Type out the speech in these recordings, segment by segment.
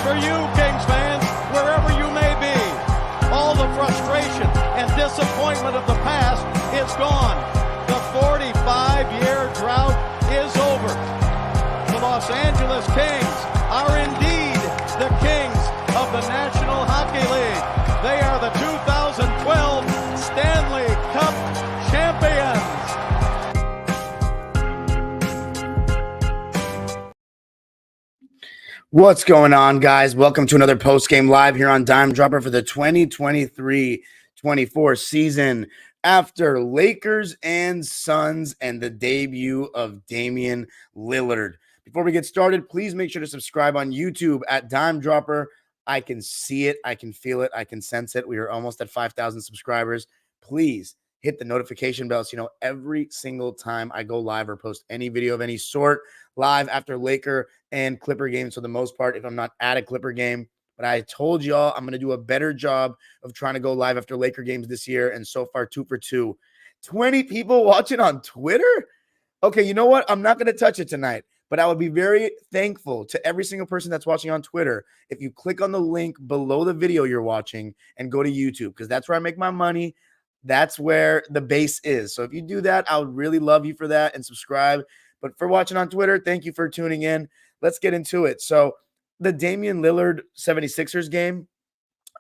for you, Kings fans, wherever you may be. All the frustration and disappointment of the past is gone. The 45-year drought is over. The Los Angeles Kings are indeed the kings of the National Hockey League. They are the 2012 Stanley Cup champions. What's going on, guys? Welcome to another post-game live here on Dime Dropper for the 2023-24 season after Lakers and Suns and the debut of Damian Lillard. Before we get started, please make sure to subscribe on YouTube at Dime Dropper. I can see it. I can feel it. I can sense it. We are almost at 5,000 subscribers. Please hit the notification bell so you know every single time I go live or post any video of any sort live after Laker and Clipper games for the most part, if I'm not at a Clipper game. But I told y'all I'm going to do a better job of trying to go live after Laker games this year, and so far 2 for 2. 20 people watching on Twitter? Okay, you know what? I'm not going to touch it tonight, but I would be very thankful to every single person that's watching on Twitter if you click on the link below the video you're watching and go to YouTube, because that's where I make my money. That's where the base is. So if you do that, I would really love you for that, and subscribe. But for watching on Twitter, thank you for tuning in. Let's get into it. So the Damian Lillard 76ers game,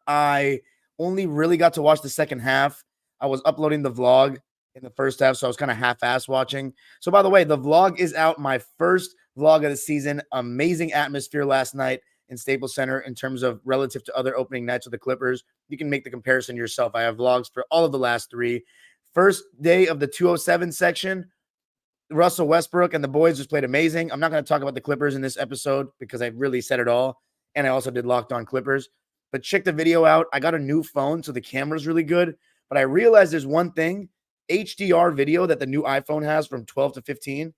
I only really got to watch the second half. I was uploading the vlog in the first half, so I was kind of half-assed watching. So by the way, the vlog is out, my first vlog of the season. Amazing atmosphere last night in Staples Center in terms of relative to other opening nights of the Clippers. You can make the comparison yourself. I have vlogs for all of the last three. First day of the 207 section, Russell Westbrook and the boys just played amazing. I'm not going to talk about the Clippers in this episode because I really said it all. And I also did Locked On Clippers. But check the video out. I got a new phone, so the camera's really good. But I realized there's one thing. HDR video that the new iPhone has from 12 to 15,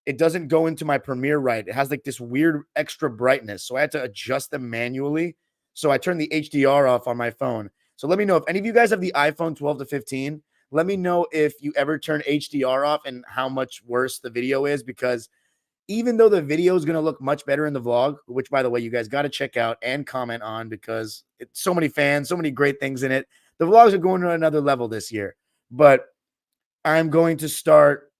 it doesn't go into my Premiere right. It has like this weird extra brightness. So I had to adjust them manually. So I turned the HDR off on my phone. So let me know if any of you guys have the iPhone 12 to 15. Let me know if you ever turn HDR off and how much worse the video is, because even though the video is going to look much better in the vlog, which, by the way, you guys got to check out and comment on because it's so many fans, so many great things in it. The vlogs are going to another level this year, but I'm going to start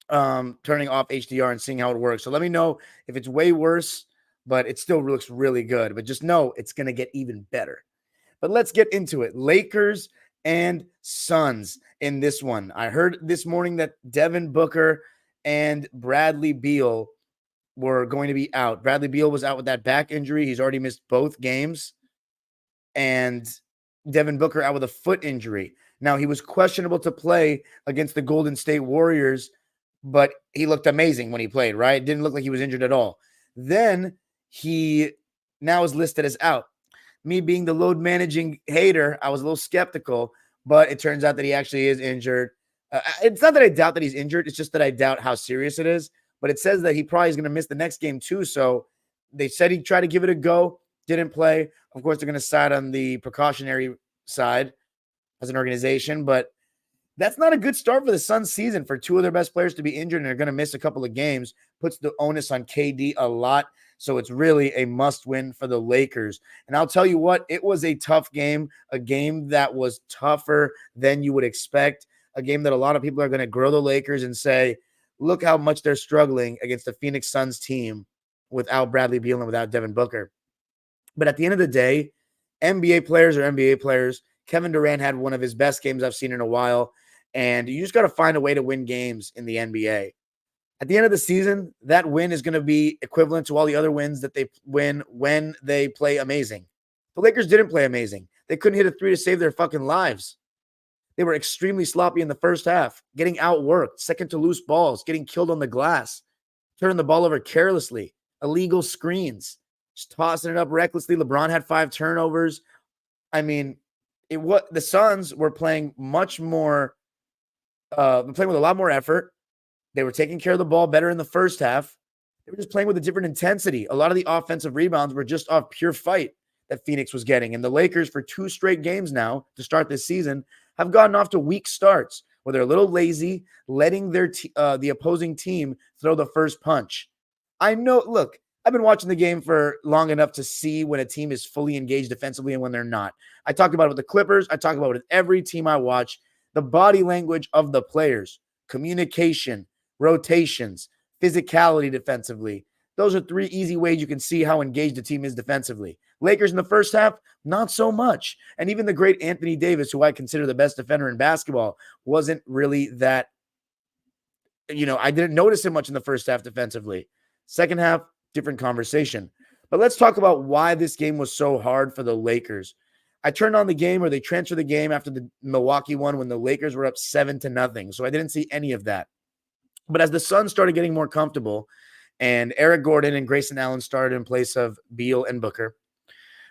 turning off HDR and seeing how it works. So let me know if it's way worse, but it still looks really good. But just know it's going to get even better. But let's get into it. Lakers and Suns in this one. I heard this morning that Devin Booker and Bradley Beal were going to be out. Bradley Beal was out with that back injury. He's already missed both games. And Devin Booker out with a foot injury. Now, he was questionable to play against the Golden State Warriors, but he looked amazing when he played, right? It didn't look like he was injured at all. Then he now is listed as out. Me being the load managing hater, I was a little skeptical, but it turns out that he actually is injured. It's not that I doubt that he's injured. It's just that I doubt how serious it is. But it says that he probably is going to miss the next game too. So they said he'd try to give it a go. Didn't play. Of course, they're going to side on the precautionary side as an organization. But that's not a good start for the Suns season for two of their best players to be injured and they're going to miss a couple of games. Puts the onus on KD a lot. So it's really a must-win for the Lakers. And I'll tell you what, it was a tough game, a game that was tougher than you would expect, a game that a lot of people are going to grill the Lakers and say, look how much they're struggling against the Phoenix Suns team without Bradley Beal and without Devin Booker. But at the end of the day, NBA players are NBA players. Kevin Durant had one of his best games I've seen in a while, and you just got to find a way to win games in the NBA. At the end of the season, that win is going to be equivalent to all the other wins that they win when they play amazing. The Lakers didn't play amazing. They couldn't hit a three to save their fucking lives. They were extremely sloppy in the first half, getting outworked, second to loose balls, getting killed on the glass, turning the ball over carelessly, illegal screens, just tossing it up recklessly. LeBron had 5 turnovers. I mean, the Suns were playing much more, playing with a lot more effort. They were taking care of the ball better in the first half. They were just playing with a different intensity. A lot of the offensive rebounds were just off pure fight that Phoenix was getting. And the Lakers, for 2 straight games now to start this season, have gotten off to weak starts where they're a little lazy, letting their the opposing team throw the first punch. I know, look, I've been watching the game for long enough to see when a team is fully engaged defensively and when they're not. I talked about it with the Clippers. I talk about it with every team I watch. The body language of the players, communication, rotations, physicality defensively. Those are three easy ways you can see how engaged the team is defensively. Lakers in the first half, not so much. And even the great Anthony Davis, who I consider the best defender in basketball, wasn't really that, I didn't notice him much in the first half defensively. Second half, different conversation. But let's talk about why this game was so hard for the Lakers. I turned on the game, or they transferred the game after the Milwaukee one when the Lakers were up 7-0. So I didn't see any of that. But as the Suns started getting more comfortable, and Eric Gordon and Grayson Allen started in place of Beal and Booker.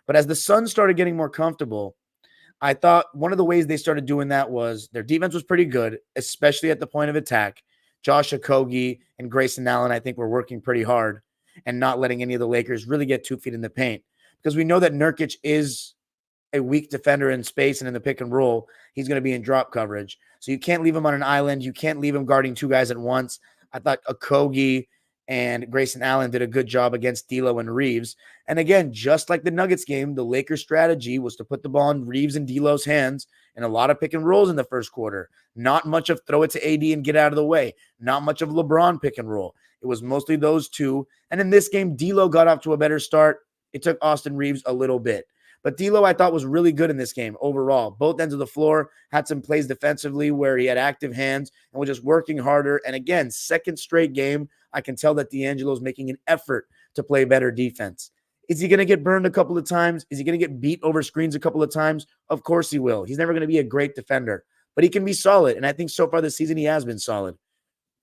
But as the Suns started getting more comfortable, I thought one of the ways they started doing that was their defense was pretty good, especially at the point of attack. Josh Okogie and Grayson Allen, I think, were working pretty hard and not letting any of the Lakers really get 2 feet in the paint. Because we know that Nurkic is a weak defender in space, and in the pick and roll, he's going to be in drop coverage. So you can't leave him on an island. You can't leave him guarding 2 guys at once. I thought Okogie and Grayson Allen did a good job against D'Lo and Reeves. And again, just like the Nuggets game, the Lakers' strategy was to put the ball in Reeves and D'Lo's hands and a lot of pick and rolls in the first quarter. Not much of throw it to AD and get out of the way. Not much of LeBron pick and roll. It was mostly those two. And in this game, D'Lo got off to a better start. It took Austin Reeves a little bit. But D'Lo, I thought, was really good in this game overall. Both ends of the floor, had some plays defensively where he had active hands and was just working harder. And again, second straight game, I can tell that D'Angelo's making an effort to play better defense. Is he going to get burned a couple of times? Is he going to get beat over screens a couple of times? Of course he will. He's never going to be a great defender, but he can be solid. And I think so far this season he has been solid.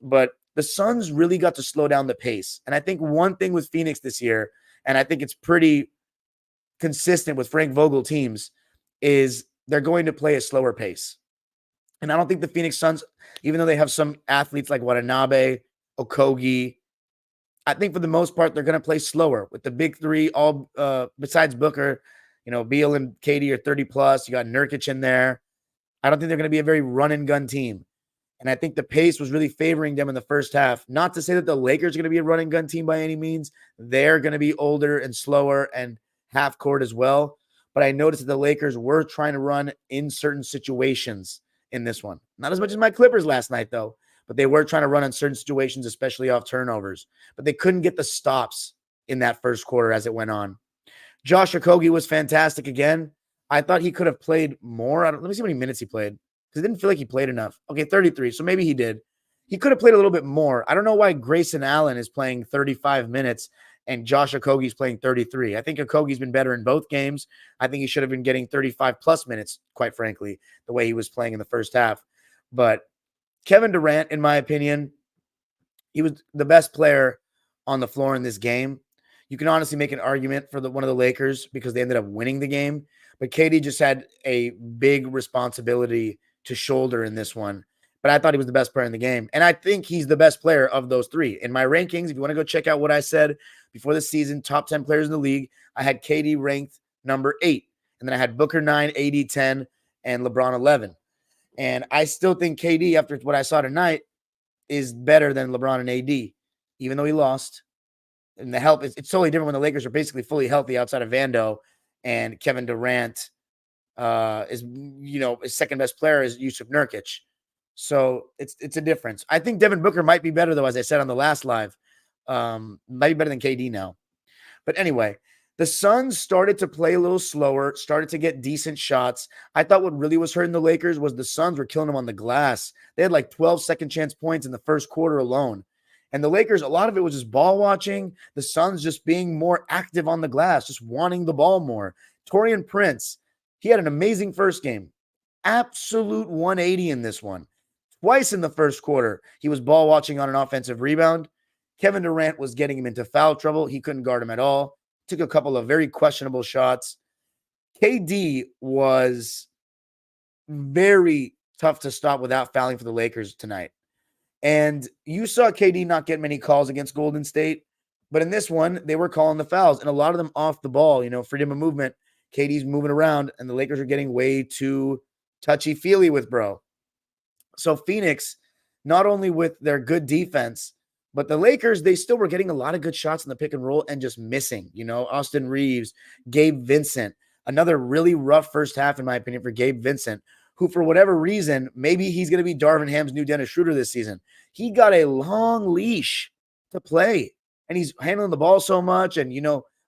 But the Suns really got to slow down the pace. And I think one thing with Phoenix this year, and I think it's pretty consistent with Frank Vogel teams, is they're going to play a slower pace. And I don't think the Phoenix Suns, even though they have some athletes like Watanabe, Okogie, I think for the most part, they're going to play slower with the big three, all besides Booker. Beal and KD are 30 plus. You got Nurkic in there. I don't think they're going to be a very run and gun team. And I think the pace was really favoring them in the first half. Not to say that the Lakers are going to be a run and gun team by any means. They're going to be older and slower and half court as well. But I noticed that the Lakers were trying to run in certain situations in this one. Not as much as my Clippers last night, though. But they were trying to run in certain situations, especially off turnovers. But they couldn't get the stops in that first quarter as it went on. Josh Okogie was fantastic again. I thought he could have played more. Let me see how many minutes he played, because it didn't feel like he played enough. Okay, 33, so maybe he did. He could have played a little bit more. I don't know why Grayson Allen is playing 35 minutes and Josh Okogie's playing 33. I think Okogie's been better in both games. I think he should have been getting 35-plus minutes, quite frankly, the way he was playing in the first half. But Kevin Durant, in my opinion, he was the best player on the floor in this game. You can honestly make an argument for one of the Lakers because they ended up winning the game. But KD just had a big responsibility to shoulder in this one. But I thought he was the best player in the game. And I think he's the best player of those three. In my rankings, if you want to go check out what I said before the season, top 10 players in the league, I had KD ranked number 8. And then I had Booker 9, AD 10, and LeBron 11. And I still think KD, after what I saw tonight, is better than LeBron and AD, even though he lost. And the help, it's totally different when the Lakers are basically fully healthy outside of Vando, and Kevin Durant is, his second best player is Yusuf Nurkic. So it's a difference. I think Devin Booker might be better, though, as I said on the last live. Might be better than KD now. But anyway, the Suns started to play a little slower, started to get decent shots. I thought what really was hurting the Lakers was the Suns were killing them on the glass. They had like 12 second chance points in the first quarter alone. And the Lakers, a lot of it was just ball watching. The Suns just being more active on the glass, just wanting the ball more. Taurean Prince, he had an amazing first game. Absolute 180 in this one. Twice in the first quarter, he was ball watching on an offensive rebound. Kevin Durant was getting him into foul trouble. He couldn't guard him at all. Took a couple of very questionable shots. KD was very tough to stop without fouling for the Lakers tonight. And you saw KD not get many calls against Golden State. But in this one, they were calling the fouls. And a lot of them off the ball, freedom of movement. KD's moving around. And the Lakers are getting way too touchy-feely with bro. So Phoenix, not only with their good defense, But the Lakers, they still were getting a lot of good shots in the pick and roll and just missing. Austin Reeves, Gabe Vincent, another really rough first half, in my opinion, for Gabe Vincent, who, for whatever reason, maybe he's going to be Darvin Ham's new Dennis Schroeder this season. He got a long leash to play, and he's handling the ball so much. And,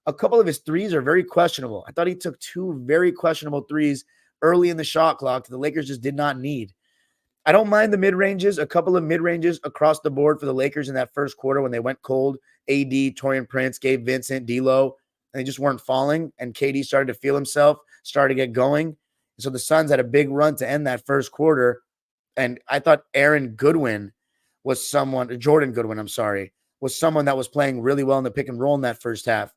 a couple of his threes are very questionable. I thought he took 2 very questionable threes early in the shot clock that the Lakers just did not need. I don't mind the mid-ranges, a couple of mid-ranges across the board for the Lakers in that first quarter when they went cold. AD, Taurean Prince, Gabe Vincent, D'Lo, and they just weren't falling, and KD started to feel himself, started to get going. And so the Suns had a big run to end that first quarter, and I thought Jordan Goodwin, was someone that was playing really well in the pick and roll in that first half.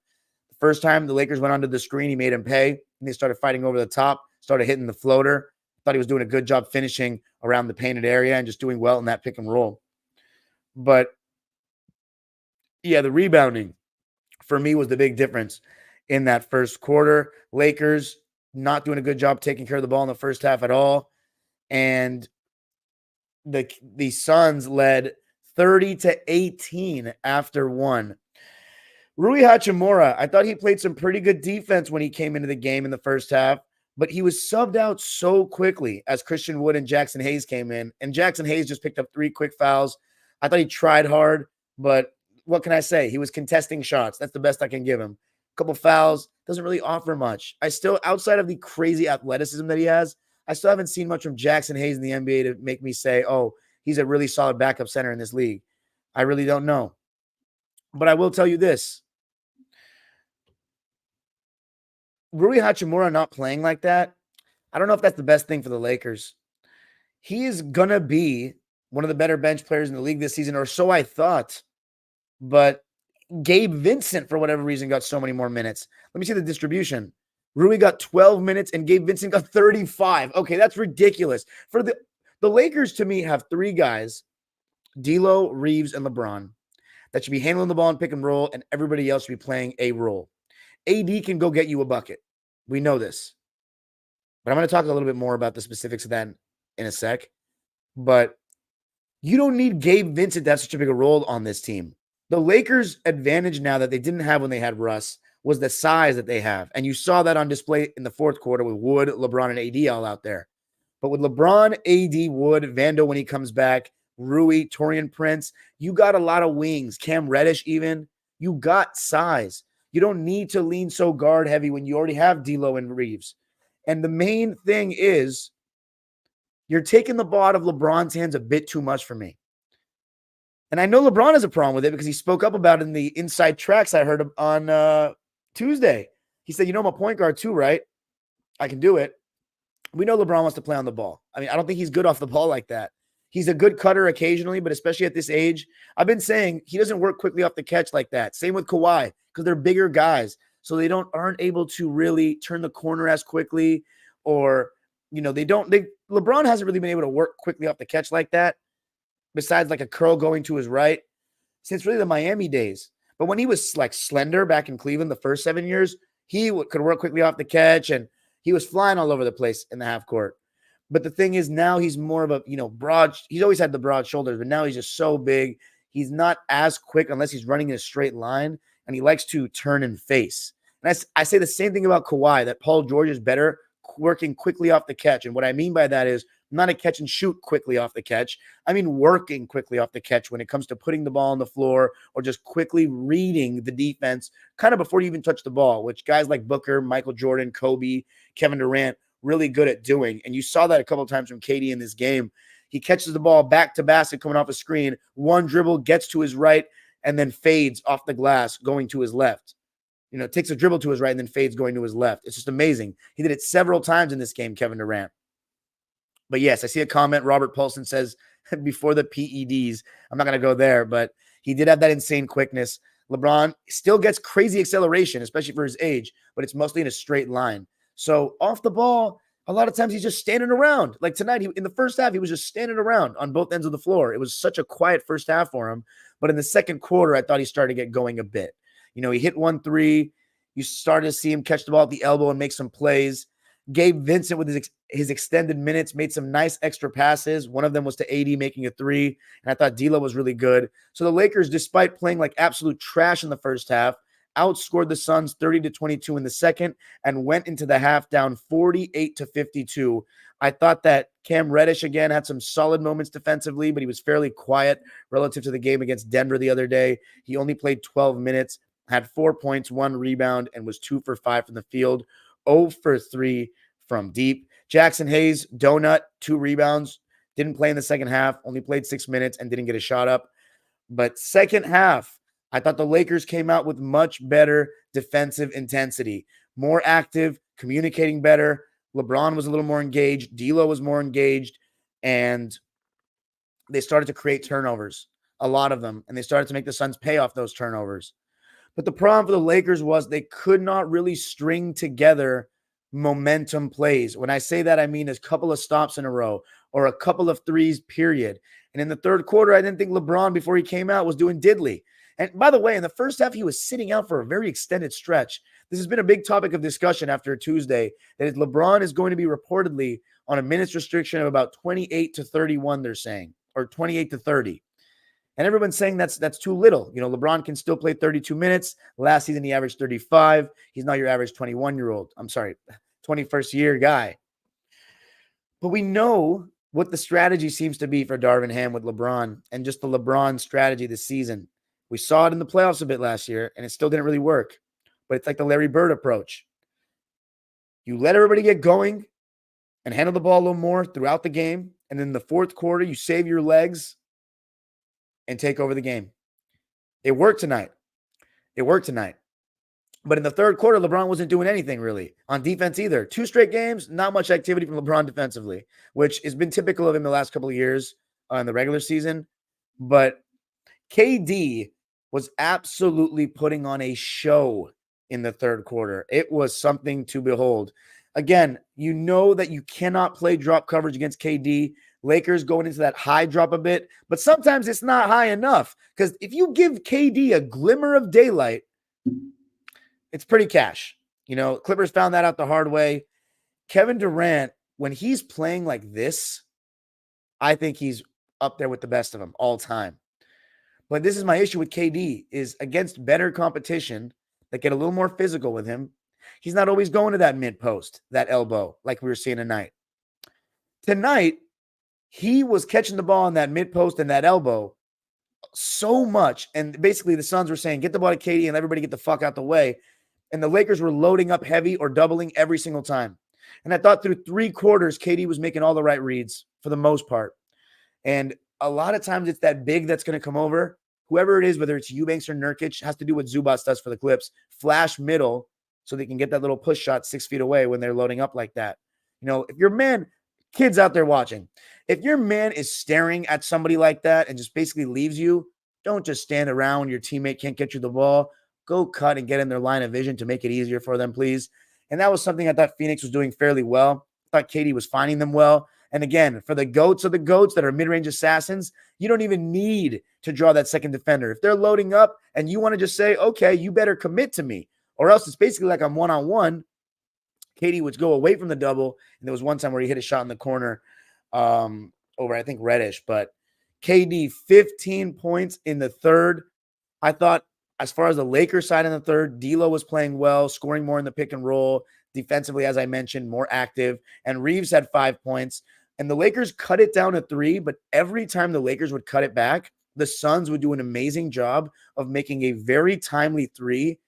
The first time the Lakers went onto the screen, he made him pay, and they started fighting over the top, started hitting the floater. Thought he was doing a good job finishing around the painted area and just doing well in that pick and roll. But yeah, the rebounding for me was the big difference in that first quarter. Lakers not doing a good job taking care of the ball in the first half at all. And the Suns led 30-18 after one. Rui Hachimura, I thought he played some pretty good defense when he came into the game in the first half. But he was subbed out so quickly as Christian Wood and Jackson Hayes came in. And Jackson Hayes just picked up 3 quick fouls. I thought he tried hard, but what can I say? He was contesting shots. That's the best I can give him. A couple fouls, doesn't really offer much. I still, outside of the crazy athleticism that he has, I still haven't seen much from Jackson Hayes in the NBA to make me say, oh, he's a really solid backup center in this league. I really don't know. But I will tell you this. Rui Hachimura not playing like that, I don't know if that's the best thing for the Lakers. He is going to be one of the better bench players in the league this season, or so I thought. But Gabe Vincent, for whatever reason, got so many more minutes. Let me see the distribution. Rui got 12 minutes and Gabe Vincent got 35. Okay, that's ridiculous. For the Lakers, to me, have 3 guys, D'Lo, Reeves, and LeBron, that should be handling the ball and pick and roll, and everybody else should be playing a role. AD can go get you a bucket. We know this. But I'm going to talk a little bit more about the specifics of that in a sec. But you don't need Gabe Vincent to have such a big a role on this team. The Lakers' advantage now that they didn't have when they had Russ was the size that they have. And you saw that on display in the fourth quarter with Wood, LeBron, and AD all out there. But with LeBron, AD, Wood, Vando when he comes back, Rui, Taurean Prince, you got a lot of wings. Cam Reddish even. You got size. You don't need to lean so guard heavy when you already have D'Lo and Reeves. And the main thing is you're taking the ball out of LeBron's hands a bit too much for me. And I know LeBron has a problem with it because he spoke up about it in the inside tracks I heard on Tuesday. He said, I'm a point guard too, right? I can do it. We know LeBron wants to play on the ball. I mean, I don't think he's good off the ball like that. He's a good cutter occasionally, but especially at this age, I've been saying he doesn't work quickly off the catch like that. Same with Kawhi, because they're bigger guys. So they aren't able to really turn the corner as quickly, or, LeBron hasn't really been able to work quickly off the catch like that, besides like a curl going to his right, since really the Miami days. But when he was like slender back in Cleveland the first 7 years, he could work quickly off the catch, and he was flying all over the place in the half court. But the thing is, now he's more of a, broad. He's always had the broad shoulders, but now he's just so big. He's not as quick unless he's running in a straight line, and he likes to turn and face. And I say the same thing about Kawhi, that Paul George is better working quickly off the catch. And what I mean by that is not a catch and shoot quickly off the catch. I mean working quickly off the catch when it comes to putting the ball on the floor or just quickly reading the defense kind of before you even touch the ball, which guys like Booker, Michael Jordan, Kobe, Kevin Durant, really good at doing. And you saw that a couple of times from KD in this game. He catches the ball back to basket coming off a screen, one dribble, gets to his right, and then fades off the glass going to his left. Takes a dribble to his right and then fades going to his left. It's just amazing. He did it several times in this game, Kevin Durant. But yes, I see a comment. Robert Paulson says before the PEDs, I'm not going to go there, but he did have that insane quickness. LeBron still gets crazy acceleration, especially for his age, but it's mostly in a straight line. So off the ball, a lot of times he's just standing around. Like tonight, in the first half, he was just standing around on both ends of the floor. It was such a quiet first half for him. But in the second quarter, I thought he started to get going a bit. He hit 1 3. You started to see him catch the ball at the elbow and make some plays. Gabe Vincent with his extended minutes made some nice extra passes. One of them was to AD making a three, and I thought D'Lo was really good. So the Lakers, despite playing like absolute trash in the first half, outscored the Suns 30-22 in the second and went into the half down 48-52. I thought that Cam Reddish again had some solid moments defensively, but he was fairly quiet relative to the game against Denver the other day. He only played 12 minutes, had 4 points, 1 rebound, and was 2 for 5 from the field, 0 for 3 from deep. Jackson Hayes, donut, 2 rebounds, didn't play in the second half, only played 6 minutes and didn't get a shot up. But second half, I thought the Lakers came out with much better defensive intensity, more active, communicating better. LeBron was a little more engaged. D'Lo was more engaged, and they started to create turnovers, a lot of them, and they started to make the Suns pay off those turnovers. But the problem for the Lakers was they could not really string together momentum plays. When I say that, I mean a couple of stops in a row or a couple of threes, period. And in the third quarter, I didn't think LeBron, before he came out, was doing diddly. And by the way, in the first half, he was sitting out for a very extended stretch. This has been a big topic of discussion after Tuesday, that LeBron is going to be reportedly on a minutes restriction of about 28-31, they're saying, or 28-30. And everyone's saying that's too little. You know, LeBron can still play 32 minutes. Last season, he averaged 35. He's not your average 21-year-old. I'm sorry, 21st year guy. But we know what the strategy seems to be for Darvin Ham with LeBron and just the LeBron strategy this season. We saw it in the playoffs a bit last year, and it still didn't really work. But it's like the Larry Bird approach. You let everybody get going and handle the ball a little more throughout the game. And in the fourth quarter, you save your legs and take over the game. It worked tonight. But in the third quarter, LeBron wasn't doing anything really on defense either. 2 straight games, not much activity from LeBron defensively, which has been typical of him the last couple of years in the regular season. But KD was absolutely putting on a show in the third quarter. It was something to behold. Again, you know that you cannot play drop coverage against KD. Lakers going into that high drop a bit, but sometimes it's not high enough, because if you give KD a glimmer of daylight, it's pretty cash. You know, Clippers found that out the hard way. Kevin Durant, when he's playing like this, I think he's up there with the best of them all time. But this is my issue with KD, is against better competition that get a little more physical with him, he's not always going to that mid post, that elbow, like we were seeing tonight. Tonight, he was catching the ball on that mid post and that elbow so much. And basically the Suns were saying, get the ball to KD and everybody get the fuck out the way. And the Lakers were loading up heavy or doubling every single time. And I thought through 3 quarters, KD was making all the right reads for the most part. And a lot of times it's that big that's going to come over. Whoever it is, whether it's Eubanks or Nurkic, has to do what Zubats does for the Clips. Flash middle so they can get that little push shot 6 feet away when they're loading up like that. You know, if your man, kids out there watching, if your man is staring at somebody like that and just basically leaves you, don't just stand around when your teammate can't get you the ball. Go cut and get in their line of vision to make it easier for them, please. And that was something I thought Phoenix was doing fairly well. I thought KD was finding them well. And again, for the goats of the goats that are mid-range assassins, you don't even need to draw that second defender. If they're loading up and you want to just say, okay, you better commit to me, or else it's basically like I'm one-on-one. KD would go away from the double, and there was one time where he hit a shot in the corner over, I think, Reddish. But KD, 15 points in the third. I thought as far as the Lakers side in the third, D'Lo was playing well, scoring more in the pick and roll. Defensively, as I mentioned, more active. And Reeves had 5 points. And the Lakers cut it down to 3, but every time the Lakers would cut it back, the Suns would do an amazing job of making a very timely 3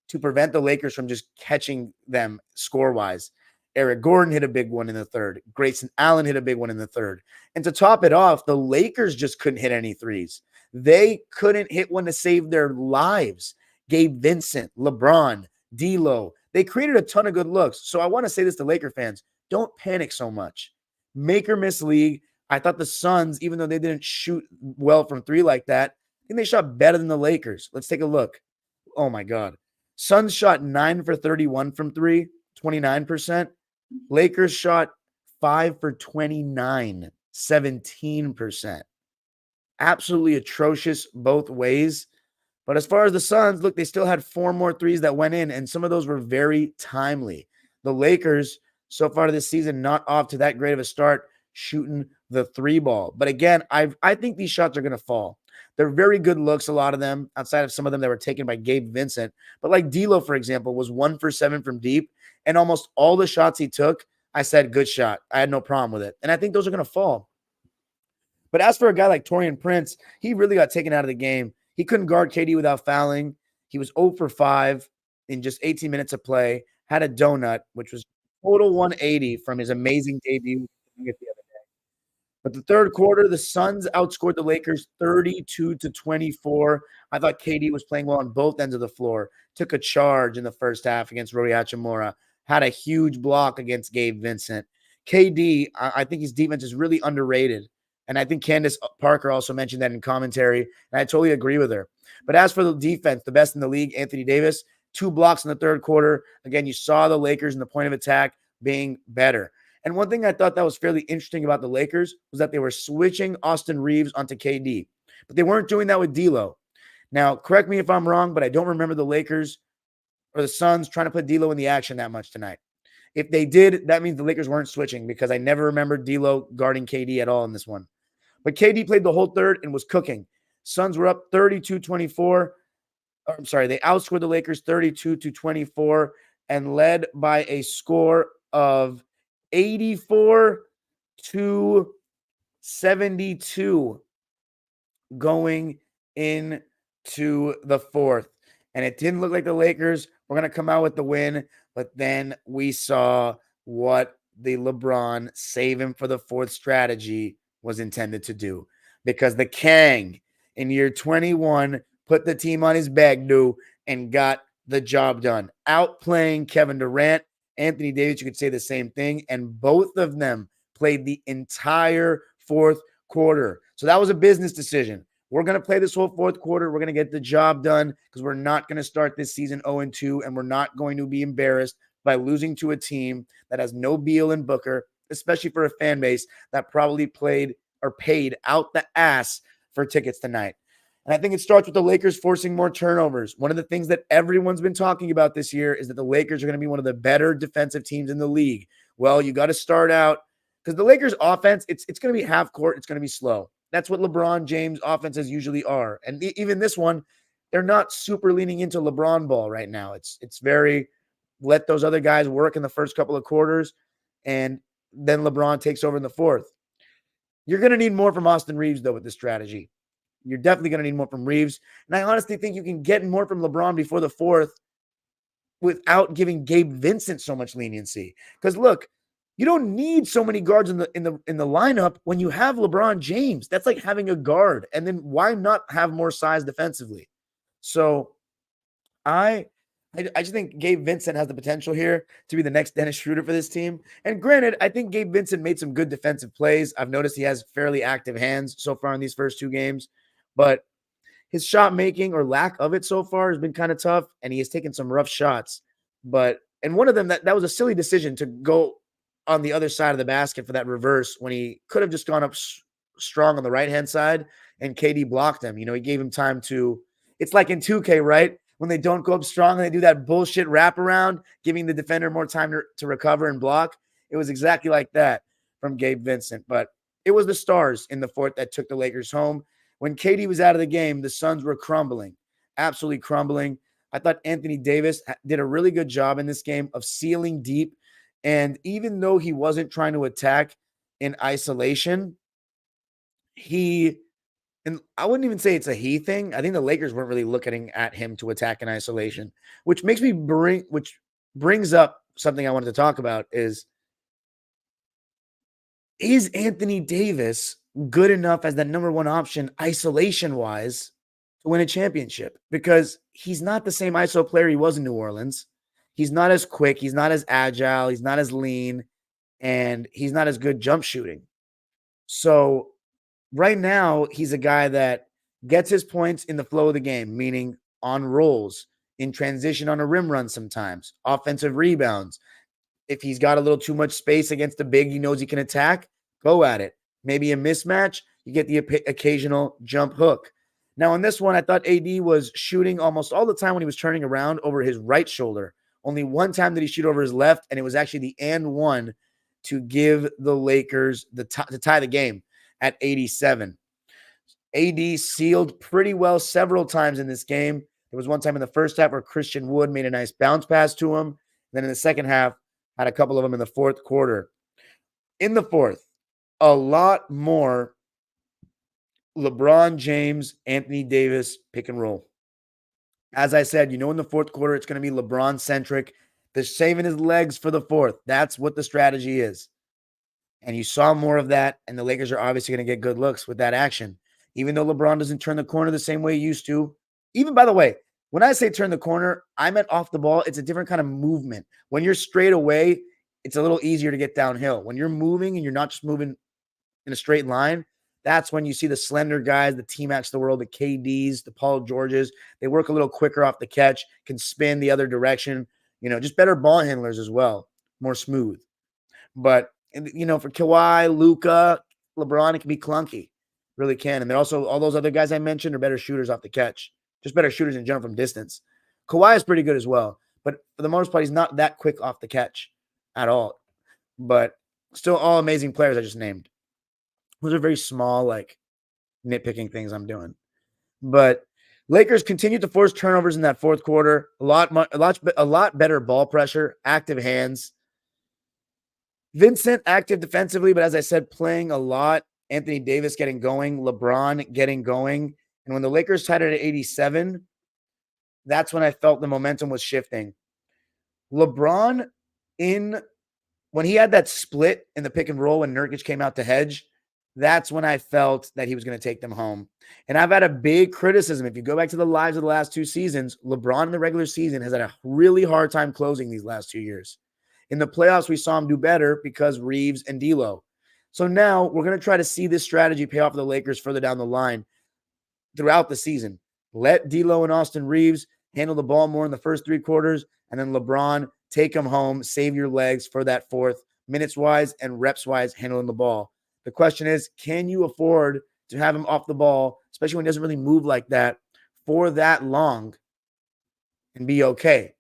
to prevent the Lakers from just catching them score-wise. Eric Gordon hit a big one in the third. Grayson Allen hit a big one in the third. And to top it off, the Lakers just couldn't hit any threes. They couldn't hit one to save their lives. Gabe Vincent, LeBron, D'Lo, they created a ton of good looks. So I want to say this to Laker fans. Don't panic so much. Make or miss league. I thought the Suns, even though they didn't shoot well from 3 like that, I think they shot better than the Lakers. Let's take a look. Oh, my God. Suns shot 9 for 31 from 3, 29%. Lakers shot 5 for 29, 17%. Absolutely atrocious both ways. But as far as the Suns, look, they still had 4 more threes that went in, and some of those were very timely. The Lakers, so far this season, not off to that great of a start shooting the three ball. But again, I think these shots are going to fall. They're very good looks, a lot of them, outside of some of them that were taken by Gabe Vincent. But like D'Lo, for example, was 1 for 7 from deep, and almost all the shots he took, I said, good shot. I had no problem with it. And I think those are going to fall. But as for a guy like Taurean Prince, he really got taken out of the game. He couldn't guard KD without fouling. He was 0 for 5 in just 18 minutes of play, had a donut, which was total 180 from his amazing debut the other day. But the third quarter, the Suns outscored the Lakers 32-24. I thought KD was playing well on both ends of the floor. Took a charge in the first half against Rui Hachimura. Had a huge block against Gabe Vincent. KD, I think his defense is really underrated. And I think Candace Parker also mentioned that in commentary, and I totally agree with her. But as for the defense, the best in the league, Anthony Davis, 2 blocks in the third quarter. Again, you saw the Lakers in the point of attack being better. And one thing I thought that was fairly interesting about the Lakers was that they were switching Austin Reeves onto KD, but they weren't doing that with D'Lo. Now, correct me if I'm wrong, but I don't remember the Lakers or the Suns trying to put D'Lo in the action that much tonight. If they did, that means the Lakers weren't switching, because I never remembered D'Lo guarding KD at all in this one. But KD played the whole third and was cooking. Suns were up 32-24. I'm sorry, they outscored the Lakers 32-24 and led by a score of 84-72 going into the fourth. And it didn't look like the Lakers were going to come out with the win, but then we saw what the LeBron save him for the fourth strategy was intended to do, because the Kang in year 21 put the team on his back, and got the job done. Outplaying Kevin Durant, Anthony Davis, you could say the same thing, and both of them played the entire fourth quarter. So that was a business decision. We're going to play this whole fourth quarter. We're going to get the job done, because we're not going to start this season 0-2, and we're not going to be embarrassed by losing to a team that has no Beal and Booker, especially for a fan base that probably paid out the ass for tickets tonight. And I think it starts with the Lakers forcing more turnovers. One of the things that everyone's been talking about this year is that the Lakers are going to be one of the better defensive teams in the league. Well, you got to start out, because the Lakers offense, it's going to be half court. It's going to be slow. That's what LeBron James offenses usually are. And even this one, they're not super leaning into LeBron ball right now. It's very let those other guys work in the first couple of quarters, and then LeBron takes over in the fourth. You're going to need more from Austin Reeves, though, with this strategy. You're definitely going to need more from Reeves. And I honestly think you can get more from LeBron before the fourth without giving Gabe Vincent so much leniency. Because look, you don't need so many guards in the lineup when you have LeBron James. That's like having a guard. And then why not have more size defensively? So I just think Gabe Vincent has the potential here to be the next Dennis Schroeder for this team. And granted, I think Gabe Vincent made some good defensive plays. I've noticed he has fairly active hands so far in these first 2 games, but his shot making, or lack of it so far, has been kind of tough, and he has taken some rough shots. And one of them, that was a silly decision to go on the other side of the basket for that reverse, when he could have just gone up strong on the right-hand side, and KD blocked him. He gave him time to – it's like in 2K, right? When they don't go up strong and they do that bullshit wraparound, giving the defender more time to recover and block. It was exactly like that from Gabe Vincent. But it was the stars in the fourth that took the Lakers home. When KD was out of the game, the Suns were crumbling, absolutely crumbling. I thought Anthony Davis did a really good job in this game of sealing deep. And even though he wasn't trying to attack in isolation, and I wouldn't even say it's a he thing. I think the Lakers weren't really looking at him to attack in isolation, which brings up something I wanted to talk about is Anthony Davis good enough as that number one option isolation-wise to win a championship? Because he's not the same ISO player he was in New Orleans. He's not as quick. He's not as agile. He's not as lean. And he's not as good jump shooting. So right now, he's a guy that gets his points in the flow of the game, meaning on rolls, in transition on a rim run sometimes, offensive rebounds. If he's got a little too much space against a big he knows he can attack, go at it. Maybe a mismatch, you get the occasional jump hook. Now, in this one, I thought AD was shooting almost all the time when he was turning around over his right shoulder, Only one time did he shoot over his left, and it was actually the and one to give the Lakers to tie the game at 87. AD sealed pretty well several times in this game. There was one time in the first half where Christian Wood made a nice bounce pass to him. Then in the second half, had a couple of them in the fourth quarter. In the fourth, a lot more LeBron James, Anthony Davis pick and roll. As I said, in the fourth quarter, it's going to be LeBron-centric. They're saving his legs for the fourth. That's what the strategy is. And you saw more of that, and the Lakers are obviously going to get good looks with that action. Even though LeBron doesn't turn the corner the same way he used to. Even, by the way, when I say turn the corner, I meant off the ball. It's a different kind of movement. When you're straight away, it's a little easier to get downhill. When you're moving and you're not just moving in a straight line, that's when you see the slender guys, the T-Macs of the world, the KDs, the Paul Georges. They work a little quicker off the catch, can spin the other direction. Just better ball handlers as well, more smooth. But, for Kawhi, Luka, LeBron, it can be clunky. Really can. And they're also, all those other guys I mentioned are better shooters off the catch. Just better shooters in general from distance. Kawhi is pretty good as well. But for the most part, he's not that quick off the catch at all. But still all amazing players I just named. Those are very small, nitpicking things I'm doing. But Lakers continued to force turnovers in that fourth quarter. A lot better ball pressure, active hands. Vincent active defensively, but as I said, playing a lot. Anthony Davis getting going, LeBron getting going. And when the Lakers tied it at 87, that's when I felt the momentum was shifting. LeBron, when he had that split in the pick and roll when Nurkic came out to hedge, that's when I felt that he was going to take them home. And I've had a big criticism. If you go back to the lives of the last two seasons, LeBron in the regular season has had a really hard time closing these last 2 years. In the playoffs, we saw him do better because Reeves and D'Lo. So now we're going to try to see this strategy pay off for the Lakers further down the line throughout the season. Let D'Lo and Austin Reeves handle the ball more in the first three quarters, and then LeBron, take them home, save your legs for that fourth, minutes-wise and reps-wise handling the ball. The question is, can you afford to have him off the ball, especially when he doesn't really move like that, for that long and be okay?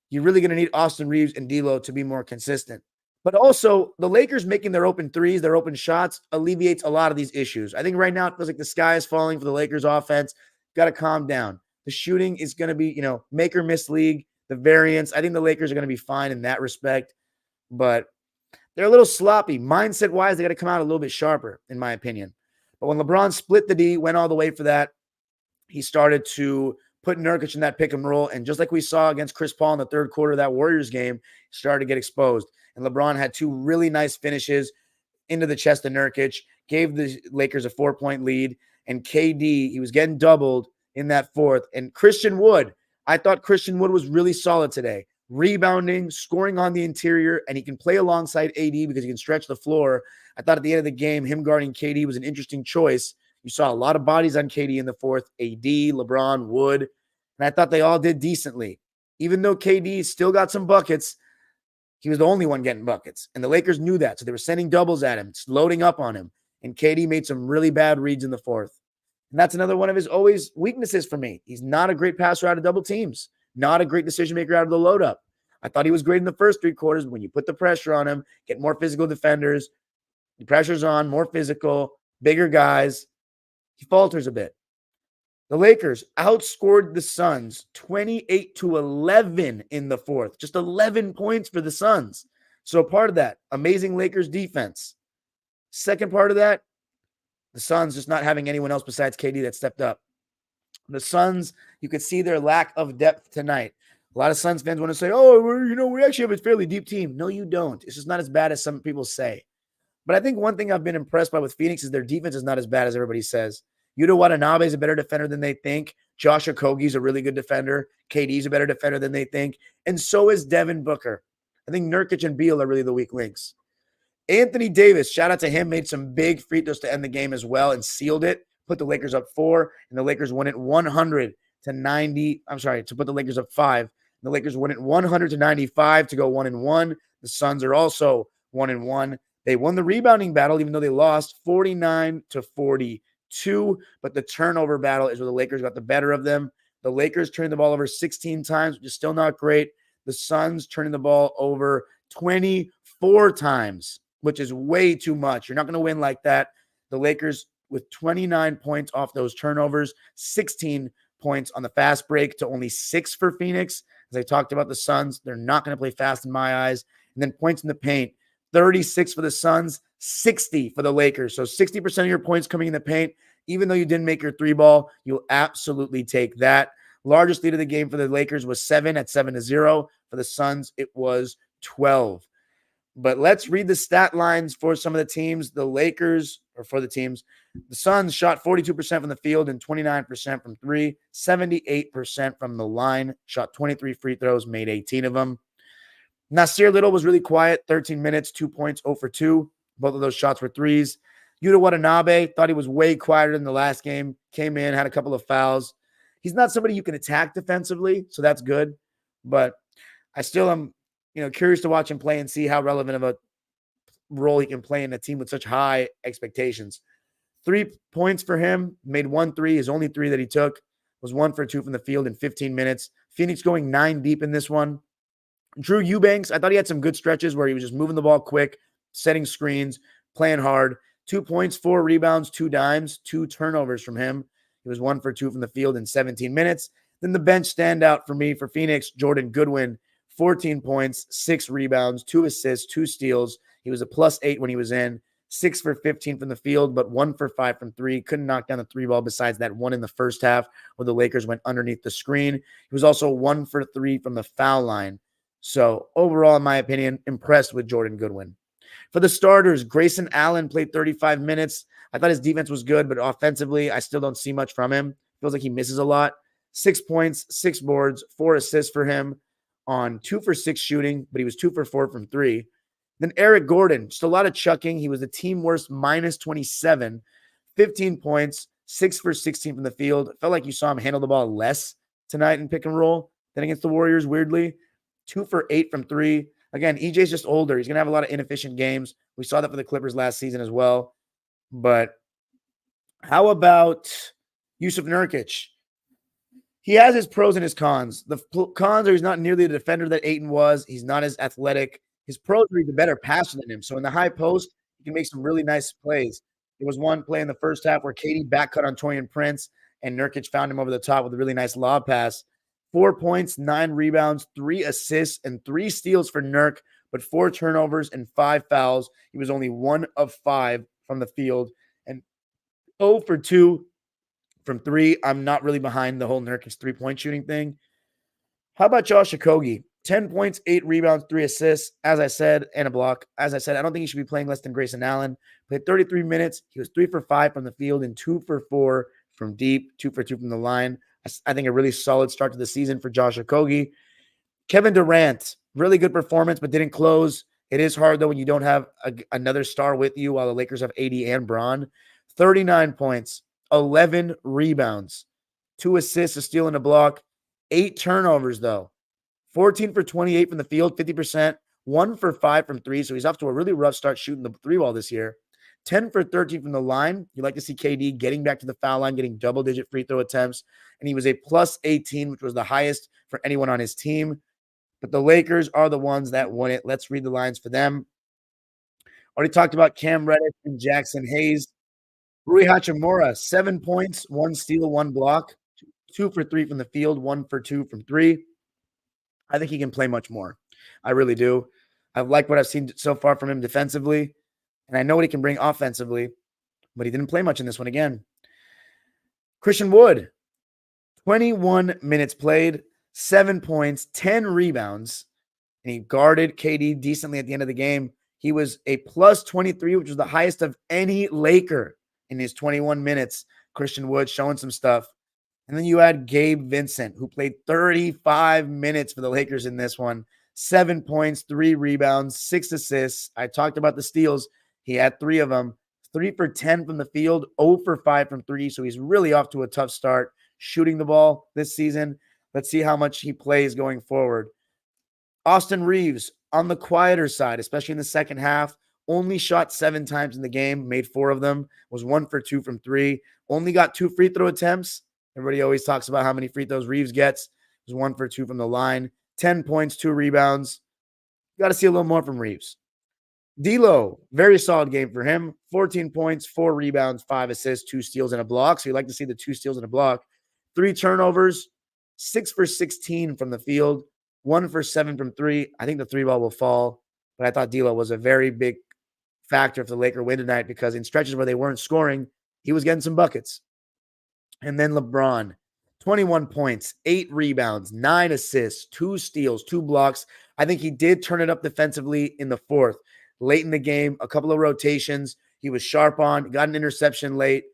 You're really going to need Austin Reeves and D'Lo to be more consistent. But also, the Lakers making their open threes, their open shots, alleviates a lot of these issues. I think right now it feels like the sky is falling for the Lakers offense. Got to calm down. The shooting is going to be, make or miss league. The variance, I think the Lakers are going to be fine in that respect. But they're a little sloppy. Mindset-wise, they got to come out a little bit sharper, in my opinion. But when LeBron split the D, went all the way for that, he started to put Nurkic in that pick and roll. And just like we saw against Chris Paul in the third quarter of that Warriors game, he started to get exposed. And LeBron had two really nice finishes into the chest of Nurkic, gave the Lakers a 4-point lead. And KD, he was getting doubled in that fourth. And Christian Wood, I thought Christian Wood was really solid today. Rebounding, scoring on the interior, and he can play alongside AD because he can stretch the floor. I thought at the end of the game, him guarding KD was an interesting choice. You saw a lot of bodies on KD in the fourth, AD, LeBron, Wood, and I thought they all did decently. Even though KD still got some buckets, he was the only one getting buckets, and the Lakers knew that, so they were sending doubles at him, loading up on him, and KD made some really bad reads in the fourth. And that's another one of his always weaknesses for me. He's not a great passer out of double teams, not a great decision maker out of the load up. I thought he was great in the first three quarters, but when you put the pressure on him, get more physical defenders, the pressure's on, more physical, bigger guys, he falters a bit. The Lakers outscored the Suns 28-11 in the fourth. Just 11 points for the Suns. So part of that, amazing Lakers defense. Second part of that, the Suns just not having anyone else besides KD that stepped up. The Suns, you could see their lack of depth tonight. A lot of Suns fans want to say, we actually have a fairly deep team. No, you don't. It's just not as bad as some people say. But I think one thing I've been impressed by with Phoenix is their defense is not as bad as everybody says. Yuta Watanabe is a better defender than they think. Josh Okogie is a really good defender. KD's a better defender than they think. And so is Devin Booker. I think Nurkic and Beal are really the weak links. Anthony Davis, shout out to him, made some big free throws to end the game as well and sealed it. Put the Lakers up 4, and the Lakers won it 100-90. I'm sorry, to put the Lakers up 5. The Lakers won it 100-95 to go 1-1. The Suns are also 1-1. They won the rebounding battle, even though they lost 49-42. But the turnover battle is where the Lakers got the better of them. The Lakers turned the ball over 16 times, which is still not great. The Suns turning the ball over 24 times, which is way too much. You're not going to win like that. The Lakers with 29 points off those turnovers, 16 points on the fast break to only 6 for Phoenix. As I talked about the Suns, they're not going to play fast in my eyes. And then points in the paint, 36 for the Suns, 60 for the Lakers. So 60% of your points coming in the paint. Even though you didn't make your 3-ball, you'll absolutely take that. Largest lead of the game for the Lakers was 7 at 7-0. For the Suns, it was 12. But let's read the stat lines for some of the teams. The Lakers, or for the teams, the Suns shot 42% from the field and 29% from 3, 78% from the line, shot 23 free throws, made 18 of them. Nasir Little was really quiet, 13 minutes, 2 points, 0 for 2. Both of those shots were threes. Yuta Watanabe, thought he was way quieter than the last game, came in, had a couple of fouls. He's not somebody you can attack defensively, so that's good. But I still am, curious to watch him play and see how relevant of a role he can play in a team with such high expectations. 3 points for him, made 1 3. His only 3 that he took was 1 for 2 from the field in 15 minutes. Phoenix going 9 deep in this one. Drew Eubanks, I thought he had some good stretches where he was just moving the ball quick, setting screens, playing hard. 2 points, 4 rebounds, 2 dimes, 2 turnovers from him. He was 1 for 2 from the field in 17 minutes. Then the bench standout for me for Phoenix, Jordan Goodwin, 14 points, 6 rebounds, 2 assists, 2 steals. He was a +8 when he was in, 6 for 15 from the field, but 1 for 5 from 3. Couldn't knock down the 3-ball besides that one in the first half where the Lakers went underneath the screen. He was also 1 for 3 from the foul line. So overall, in my opinion, impressed with Jordan Goodwin. For the starters, Grayson Allen played 35 minutes. I thought his defense was good, but offensively, I still don't see much from him. Feels like he misses a lot. 6 points, 6 boards, 4 assists for him on 2 for 6 shooting, but he was 2 for 4 from 3. Then Eric Gordon, just a lot of chucking. He was the team worst -27, 15 points, 6 for 16 from the field. Felt like you saw him handle the ball less tonight in pick and roll than against the Warriors, weirdly. 2 for 8 from 3. Again, EJ's just older. He's going to have a lot of inefficient games. We saw that for the Clippers last season as well. But how about Yusuf Nurkic? He has his pros and his cons. The cons are he's not nearly the defender that Ayton was. He's not as athletic. His pros are he's a better passer than him. So in the high post, he can make some really nice plays. There was one play in the first half where KD backcut on Taurean Prince, and Nurkic found him over the top with a really nice lob pass. 4 points, 9 rebounds, 3 assists, and 3 steals for Nurk, but 4 turnovers and 5 fouls. He was only 1 of 5 from the field and 0 for 2 from 3. I'm not really behind the whole Nurkic 3-point shooting thing. How about Josh Okogie? 10 points, 8 rebounds, 3 assists, as I said, and a block. As I said, I don't think he should be playing less than Grayson Allen. Played 33 minutes. He was 3 for 5 from the field and 2 for 4 from deep, 2 for 2 from the line. I think a really solid start to the season for Josh Okogie. Kevin Durant, really good performance, but didn't close. It is hard, though, when you don't have another star with you while the Lakers have AD and Bron. 39 points, 11 rebounds, 2 assists, a steal, and a block. 8 turnovers, though. 14 for 28 from the field, 50%. 1 for 5 from 3, so he's off to a really rough start shooting the 3-ball this year. 10 for 13 from the line. You like to see KD getting back to the foul line, getting double-digit free throw attempts. And he was a +18, which was the highest for anyone on his team. But the Lakers are the ones that won it. Let's read the lines for them. Already talked about Cam Reddish and Jackson Hayes. Rui Hachimura, 7 points, 1 steal, 1 block. 2 for 3 from the field, 1 for 2 from 3. I think he can play much more. I really do. I like what I've seen so far from him defensively. And I know what he can bring offensively, but he didn't play much in this one again. Christian Wood, 21 minutes played, 7 points, 10 rebounds, and he guarded KD decently at the end of the game. He was a +23, which was the highest of any Laker in his 21 minutes. Christian Wood showing some stuff. And then you had Gabe Vincent, who played 35 minutes for the Lakers in this one. 7 points, 3 rebounds, 6 assists. I talked about the steals. He had 3 of them. 3 for 10 from the field, 0 for 5 from 3. So he's really off to a tough start shooting the ball this season. Let's see how much he plays going forward. Austin Reeves, on the quieter side, especially in the second half, only shot 7 times in the game, made 4 of them, was 1 for 2 from 3. Only got 2 free throw attempts. Everybody always talks about how many free throws Reeves gets. It was 1 for 2 from the line. 10 points, 2 rebounds. Got to see a little more from Reeves. D'Lo, very solid game for him. 14 points, 4 rebounds, 5 assists, 2 steals, and a block. So you like to see the 2 steals and a block. 3 turnovers, 6 for 16 from the field, 1 for 7 from 3. I think the 3 ball will fall, but I thought D'Lo was a very big factor if the Lakers win tonight because in stretches where they weren't scoring, he was getting some buckets. And then LeBron, 21 points, 8 rebounds, 9 assists, 2 steals, 2 blocks. I think he did turn it up defensively in the fourth. Late in the game, a couple of rotations. He was sharp on, got an interception late.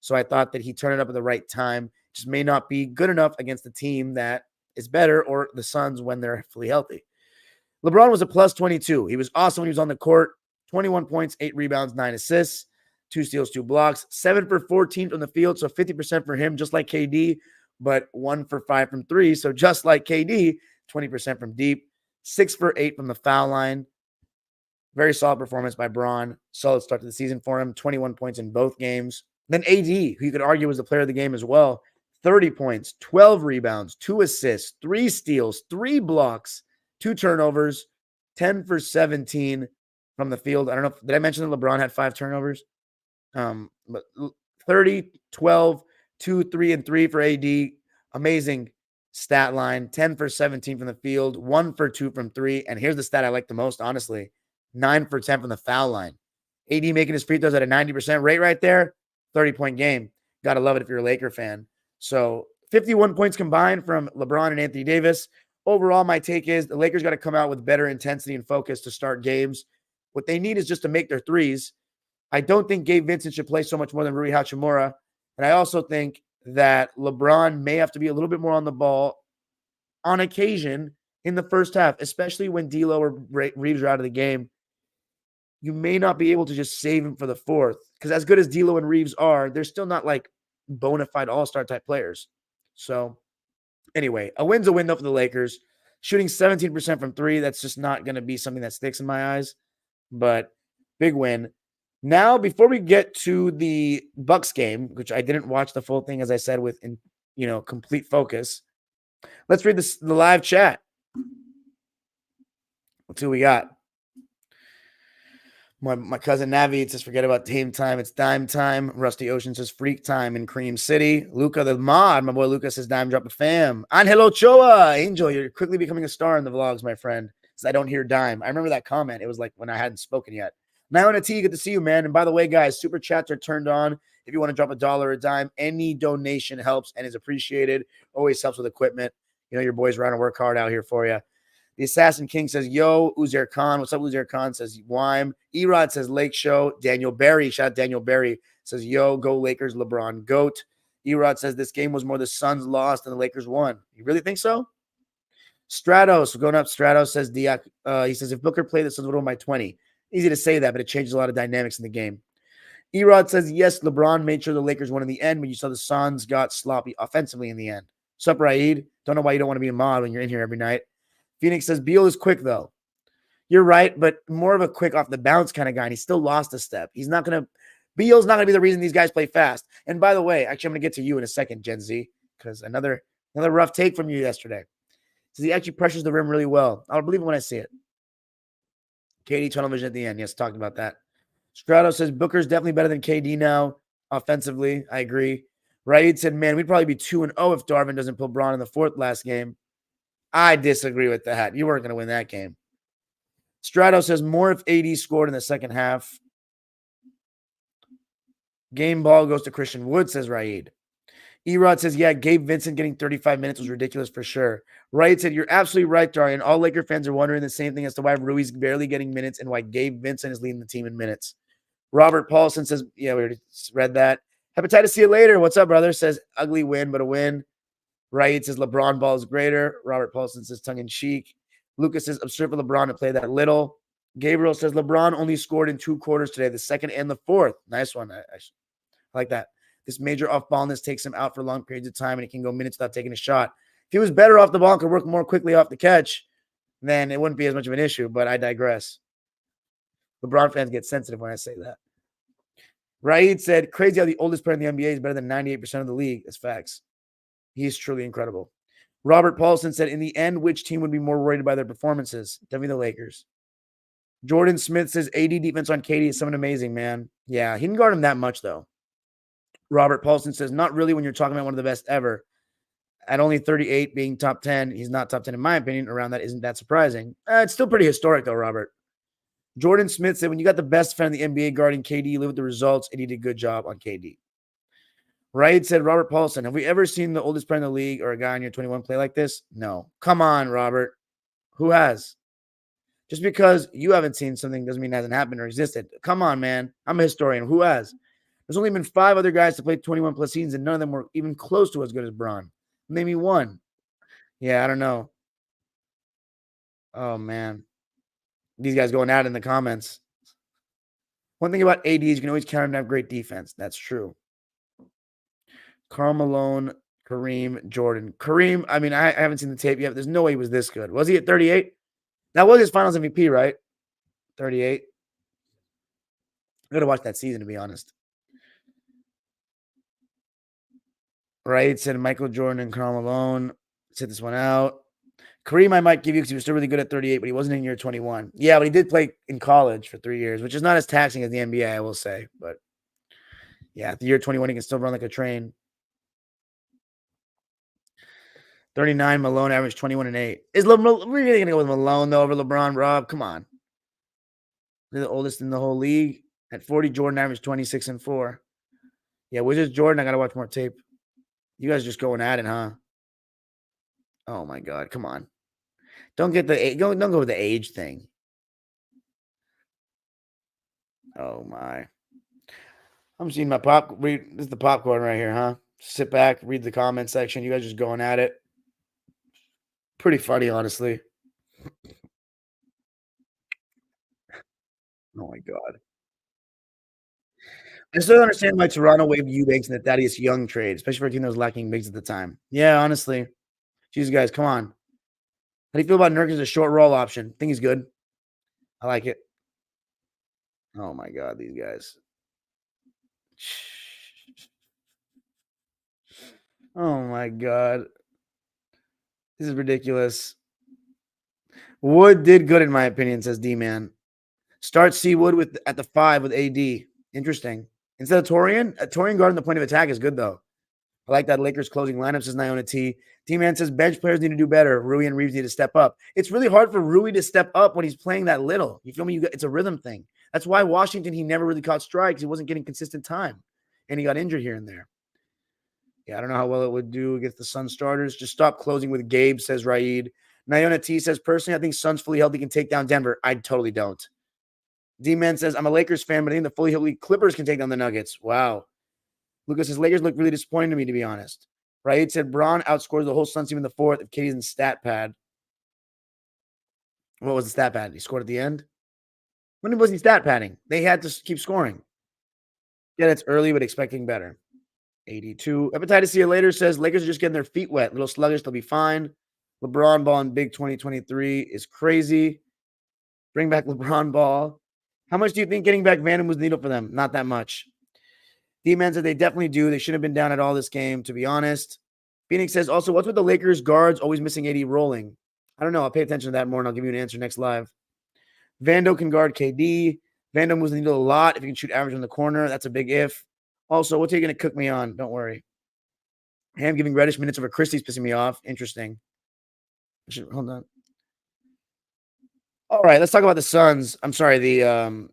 So I thought that he turned it up at the right time. Just may not be good enough against a team that is better or the Suns when they're fully healthy. LeBron was a plus 22. He was awesome when he was on the court. 21 points, 8 rebounds, 9 assists, 2 steals, 2 blocks, 7 for 14 from the field. So 50% for him, just like KD, but 1 for 5 from 3. So just like KD, 20% from deep, 6 for 8 from the foul line. Very solid performance by Bron. Solid start to the season for him. 21 points in both games. Then AD, who you could argue was the player of the game as well. 30 points, 12 rebounds, 2 assists, 3 steals, 3 blocks, 2 turnovers, 10 for 17 from the field. I don't know. Did I mention that LeBron had 5 turnovers? But 30, 12, 2, 3, and 3 for AD. Amazing stat line. 10 for 17 from the field, 1 for 2 from 3. And here's the stat I like the most, honestly. 9 for 10 from the foul line. AD making his free throws at a 90% rate right there. 30-point game. Got to love it if you're a Laker fan. So 51 points combined from LeBron and Anthony Davis. Overall, my take is the Lakers got to come out with better intensity and focus to start games. What they need is just to make their threes. I don't think Gabe Vincent should play so much more than Rui Hachimura. And I also think that LeBron may have to be a little bit more on the ball on occasion in the first half, especially when D'Lo or Reeves are out of the game. You may not be able to just save him for the fourth because as good as D'Lo and Reeves are, they're still not like bona fide all-star type players. So anyway, a win's a win though for the Lakers. Shooting 17% from 3, that's just not going to be something that sticks in my eyes, but big win. Now, before we get to the Bucks game, which I didn't watch the full thing, as I said, with complete focus, let's read the live chat. Let's see what we got. My cousin Navi says, forget about Dame time. It's dime time. Rusty Ocean says, freak time in Cream City. Luca the mod, my boy Luca says, dime drop a fam. Angelo Choa, Angel, you're quickly becoming a star in the vlogs, my friend. Says, I don't hear dime. I remember that comment. It was like when I hadn't spoken yet. Now on a T, good to see you, man. And by the way, guys, super chats are turned on. If you want to drop $1 or a dime, any donation helps and is appreciated. Always helps with equipment. You know, your boys are trying to work hard out here for you. The Assassin King says, yo, Uzair Khan. What's up, Uzair Khan? Says, Wime. Erod says, Lake Show. Daniel Berry. Shout out Daniel Berry. Says, yo, go Lakers, LeBron, GOAT. Erod says, this game was more the Suns lost than the Lakers won. You really think so? Stratos, going up, Stratos says, he says, if Booker played, the Suns would win by 20. Easy to say that, but it changes a lot of dynamics in the game. Erod says, yes, LeBron made sure the Lakers won in the end, but you saw the Suns got sloppy offensively in the end. Sup, Raid? Don't know why you don't want to be a mod when you're in here every night. Phoenix says, Beal is quick, though. You're right, but more of a quick off the bounce kind of guy, and he still lost a step. Beal's not going to be the reason these guys play fast. And by the way, actually, I'm going to get to you in a second, Gen Z, because another rough take from you yesterday. Says he actually pressures the rim really well. I'll believe it when I see it. KD tunnel vision at the end. Yes, talked about that. Strato says, Booker's definitely better than KD now offensively. I agree. Raid said, man, we'd probably be 2-0 if Darvin doesn't pull Bron in the fourth last game. I disagree with that. You weren't going to win that game. Strato says, more if AD scored in the second half. Game ball goes to Christian Wood, says Raid. Erod says, yeah, Gabe Vincent getting 35 minutes was ridiculous for sure. Raid said, you're absolutely right, Darian. All Laker fans are wondering the same thing as to why Rui's barely getting minutes and why Gabe Vincent is leading the team in minutes. Robert Paulson says, yeah, we already read that. Hepatitis, see you later. What's up, brother? Says, ugly win, but a win. Raid says, LeBron ball is greater. Robert Paulson says, tongue-in-cheek. Lucas says, absurd for LeBron to play that little. Gabriel says, LeBron only scored in 2 quarters today, the second and the fourth. Nice one. I like that. This major off-ballness takes him out for long periods of time, and he can go minutes without taking a shot. If he was better off the ball and could work more quickly off the catch, then it wouldn't be as much of an issue, but I digress. LeBron fans get sensitive when I say that. Raid said, crazy how the oldest player in the NBA is better than 98% of the league. That's facts. He's truly incredible. Robert Paulson said, in the end, which team would be more worried by their performances? Definitely the Lakers. Jordan Smith says, AD defense on KD is something amazing, man. Yeah, he can guard him that much, though. Robert Paulson says, not really when you're talking about one of the best ever. At only 38 being top 10, he's not top 10 in my opinion. Around that isn't that surprising. It's still pretty historic, though, Robert. Jordan Smith said, when you got the best fan in the NBA guarding KD, you live with the results, and he did a good job on KD. Right, said Robert Paulson. Have we ever seen the oldest player in the league or a guy on your 21 play like this? No. Come on, Robert. Who has? Just because you haven't seen something doesn't mean it hasn't happened or existed. Come on, man. I'm a historian. Who has? There's only been 5 other guys to play 21 plus seasons, and none of them were even close to as good as Bron. Name me one. Yeah, I don't know. Oh, man. These guys going out in the comments. One thing about AD is you can always count him to have great defense. That's true. Karl Malone, Kareem, Jordan. Kareem, I mean, I haven't seen the tape yet. But there's no way he was this good. Was he at 38? That was his finals MVP, right? 38. I got to watch that season, to be honest. Right, said Michael Jordan and Karl Malone. Sit this one out. Kareem, I might give you because he was still really good at 38, but he wasn't in year 21. Yeah, but he did play in college for 3 years, which is not as taxing as the NBA, I will say. But yeah, at the year 21, he can still run like a train. 39, Malone averaged 21 and 8. Is we're really going to go with Malone, though, over LeBron, Rob? Come on. They're the oldest in the whole league. At 40, Jordan averaged 26 and 4. Yeah, Wizards Jordan, I got to watch more tape. You guys are just going at it, huh? Oh, my God. Come on. Don't go with the age thing. Oh, my. I'm seeing my this is the popcorn right here, huh? Sit back, read the comment section. You guys just going at it. Pretty funny, honestly. Oh, my God. I still don't understand why Toronto waived Eubanks in the Thaddeus Young trade, especially for a team that was lacking bigs at the time. Yeah, honestly. Jeez, guys, come on. How do you feel about Nurkic as a short roll option? Think he's good. I like it. Oh, my God, these guys. Oh, my God. This is ridiculous. Wood did good, in my opinion, says D-Man. Start C Wood at the 5 with AD. Interesting. Instead of Torian, Torian guarding the point of attack is good, though. I like that Lakers closing lineup, says Niona T. T-Man says bench players need to do better. Rui and Reeves need to step up. It's really hard for Rui to step up when he's playing that little. You feel me? It's a rhythm thing. That's why Washington, he never really caught strikes. He wasn't getting consistent time. And he got injured here and there. Yeah, I don't know how well it would do against the Sun starters. Just stop closing with Gabe, says Raid. Niona T says, personally, I think Suns fully healthy can take down Denver. I totally don't. D-Man says, I'm a Lakers fan, but I think the fully healthy Clippers can take down the Nuggets. Wow. Lucas says, Lakers look really disappointing to me, to be honest. Right? Said Bron outscores the whole Suns team in the 4th if KD's in stat pad. What was the stat pad? He scored at the end? When was he stat padding? They had to keep scoring. Yeah, it's early, but expecting better. 82. Hepatitis See You Later says, Lakers are just getting their feet wet. A little sluggish, they'll be fine. LeBron ball in big 2023 is crazy. Bring back LeBron ball. How much do you think getting back Vanderbilt was needed for them? Not that much. D-Man said they definitely do. They shouldn't have been down at all this game, to be honest. Phoenix says, also, what's with the Lakers guards always missing AD rolling? I don't know. I'll pay attention to that more, and I'll give you an answer next live. Vando can guard KD. Vando moves the needle a lot. If you can shoot average on the corner, that's a big if. Also, what's he going to cook me on? Don't worry. Ham giving Reddish minutes over Christie's pissing me off. Interesting. Hold on. All right, let's talk about the Suns. I'm sorry, the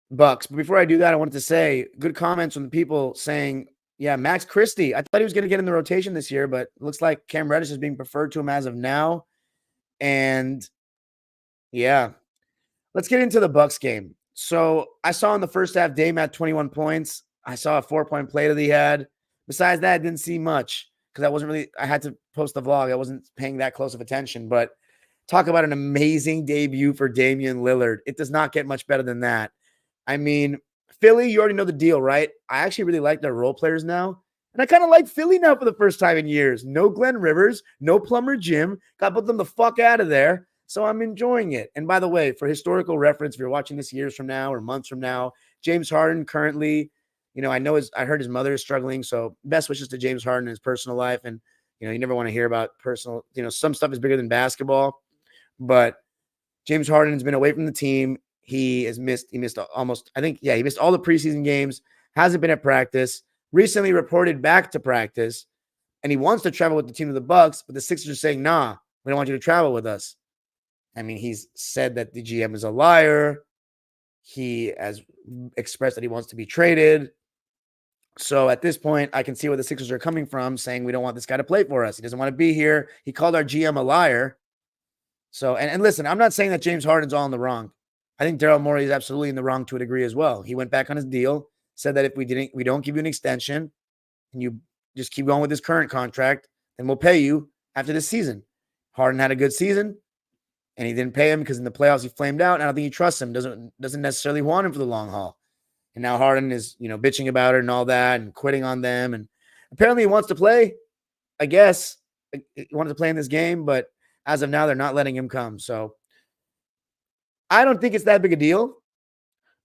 Bucks. But before I do that, I wanted to say good comments from the people saying, yeah, Max Christie. I thought he was going to get in the rotation this year, but it looks like Cam Reddish is being preferred to him as of now. And yeah, let's get into the Bucks game. So I saw in the first half, Dame had 21 points. I saw a 4-point play that he had. Besides that, I didn't see much because I had to post the vlog. I wasn't paying that close of attention, but talk about an amazing debut for Damian Lillard. It does not get much better than that. I mean, Philly, you already know the deal, right? I actually really like their role players now. And I kind of like Philly now for the first time in years. No Glenn Rivers, no Plumber Jim. Got to put them the fuck out of there. So I'm enjoying it. And by the way, for historical reference, if you're watching this years from now or months from now, James Harden currently, I heard his mother is struggling. So best wishes to James Harden in his personal life. And, You never want to hear about personal, some stuff is bigger than basketball, but James Harden has been away from the team. He missed almost, I think, he missed all the preseason games, hasn't been at practice, recently reported back to practice, and he wants to travel with the team to the Bucks, but the Sixers are saying, nah, we don't want you to travel with us. I mean, he's said that the GM is a liar. He has expressed that he wants to be traded. So at this point, I can see where the Sixers are coming from, saying we don't want this guy to play for us. He doesn't want to be here. He called our GM a liar. So, and listen, I'm not saying that James Harden's all in the wrong. I think Daryl Morey is absolutely in the wrong to a degree as well. He went back on his deal, said that if we don't give you an extension and you just keep going with this current contract, then we'll pay you after this season. Harden had a good season and he didn't pay him because in the playoffs he flamed out. And I don't think he trusts him, doesn't necessarily want him for the long haul. And now Harden is, bitching about it and all that and quitting on them. And apparently he wants to play, I guess. He wanted to play in this game, but as of now, they're not letting him come. So I don't think it's that big a deal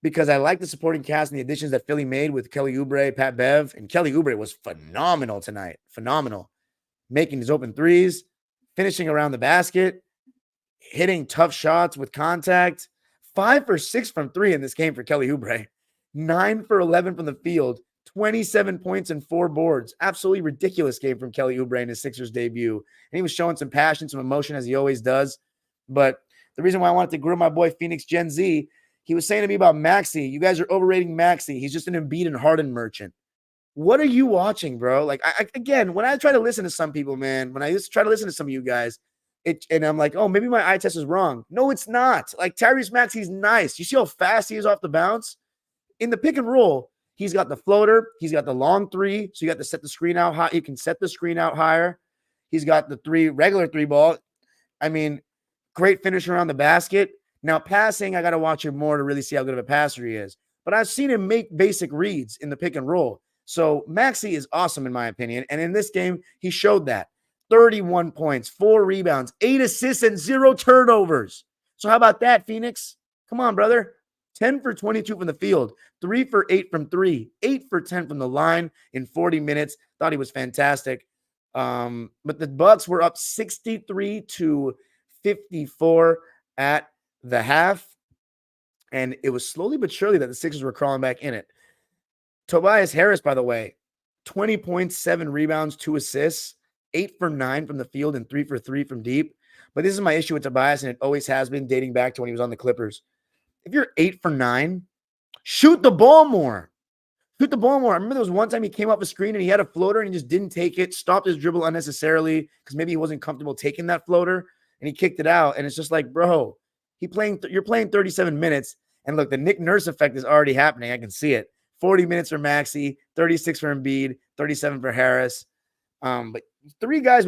because I like the supporting cast and the additions that Philly made with Kelly Oubre, Pat Bev. And Kelly Oubre was phenomenal tonight. Phenomenal. Making his open threes, finishing around the basket, hitting tough shots with contact. 5 for 6 from 3 in this game for Kelly Oubre. 9 for 11 from the field. 27 points and 4 boards. Absolutely ridiculous game from Kelly Oubre in his Sixers debut. And he was showing some passion, some emotion as he always does. But the reason why I wanted to grill my boy Phoenix Gen Z, he was saying to me about Maxey. You guys are overrating Maxey. He's just an Embiid and Harden merchant. What are you watching, bro? Like, again, when I try to listen to some people, man, when I try to listen to some of you guys, and I'm like, oh, maybe my eye test is wrong. No, it's not. Like, Tyrese Maxey's nice. You see how fast he is off the bounce? In the pick and roll, he's got the floater. He's got the long three. So you got to set the screen out high. You can set the screen out higher. He's got the regular three ball. I mean, great finisher around the basket. Now, passing, I got to watch him more to really see how good of a passer he is. But I've seen him make basic reads in the pick and roll. So Maxey is awesome in my opinion. And in this game, he showed that. 31 points, 4 rebounds, 8 assists, and 0 turnovers. So how about that, Phoenix? Come on, brother. 10 for 22 from the field, 3 for 8 from 3, 8 for 10 from the line in 40 minutes. Thought he was fantastic. But the Bucks were up 63-54 at the half. And it was slowly but surely that the Sixers were crawling back in it. Tobias Harris, by the way, 20 points, 7 rebounds, 2 assists, 8 for 9 from the field, and 3 for 3 from deep. But this is my issue with Tobias, and it always has been dating back to when he was on the Clippers. If you're 8 for 9, shoot the ball more. Shoot the ball more. I remember there was one time he came off a screen and he had a floater and he just didn't take it, stopped his dribble unnecessarily because maybe he wasn't comfortable taking that floater and he kicked it out. And it's just like, bro, you're playing 37 minutes. And look, the Nick Nurse effect is already happening. I can see it. 40 minutes for Maxey, 36 for Embiid, 37 for Harris. But 4 guys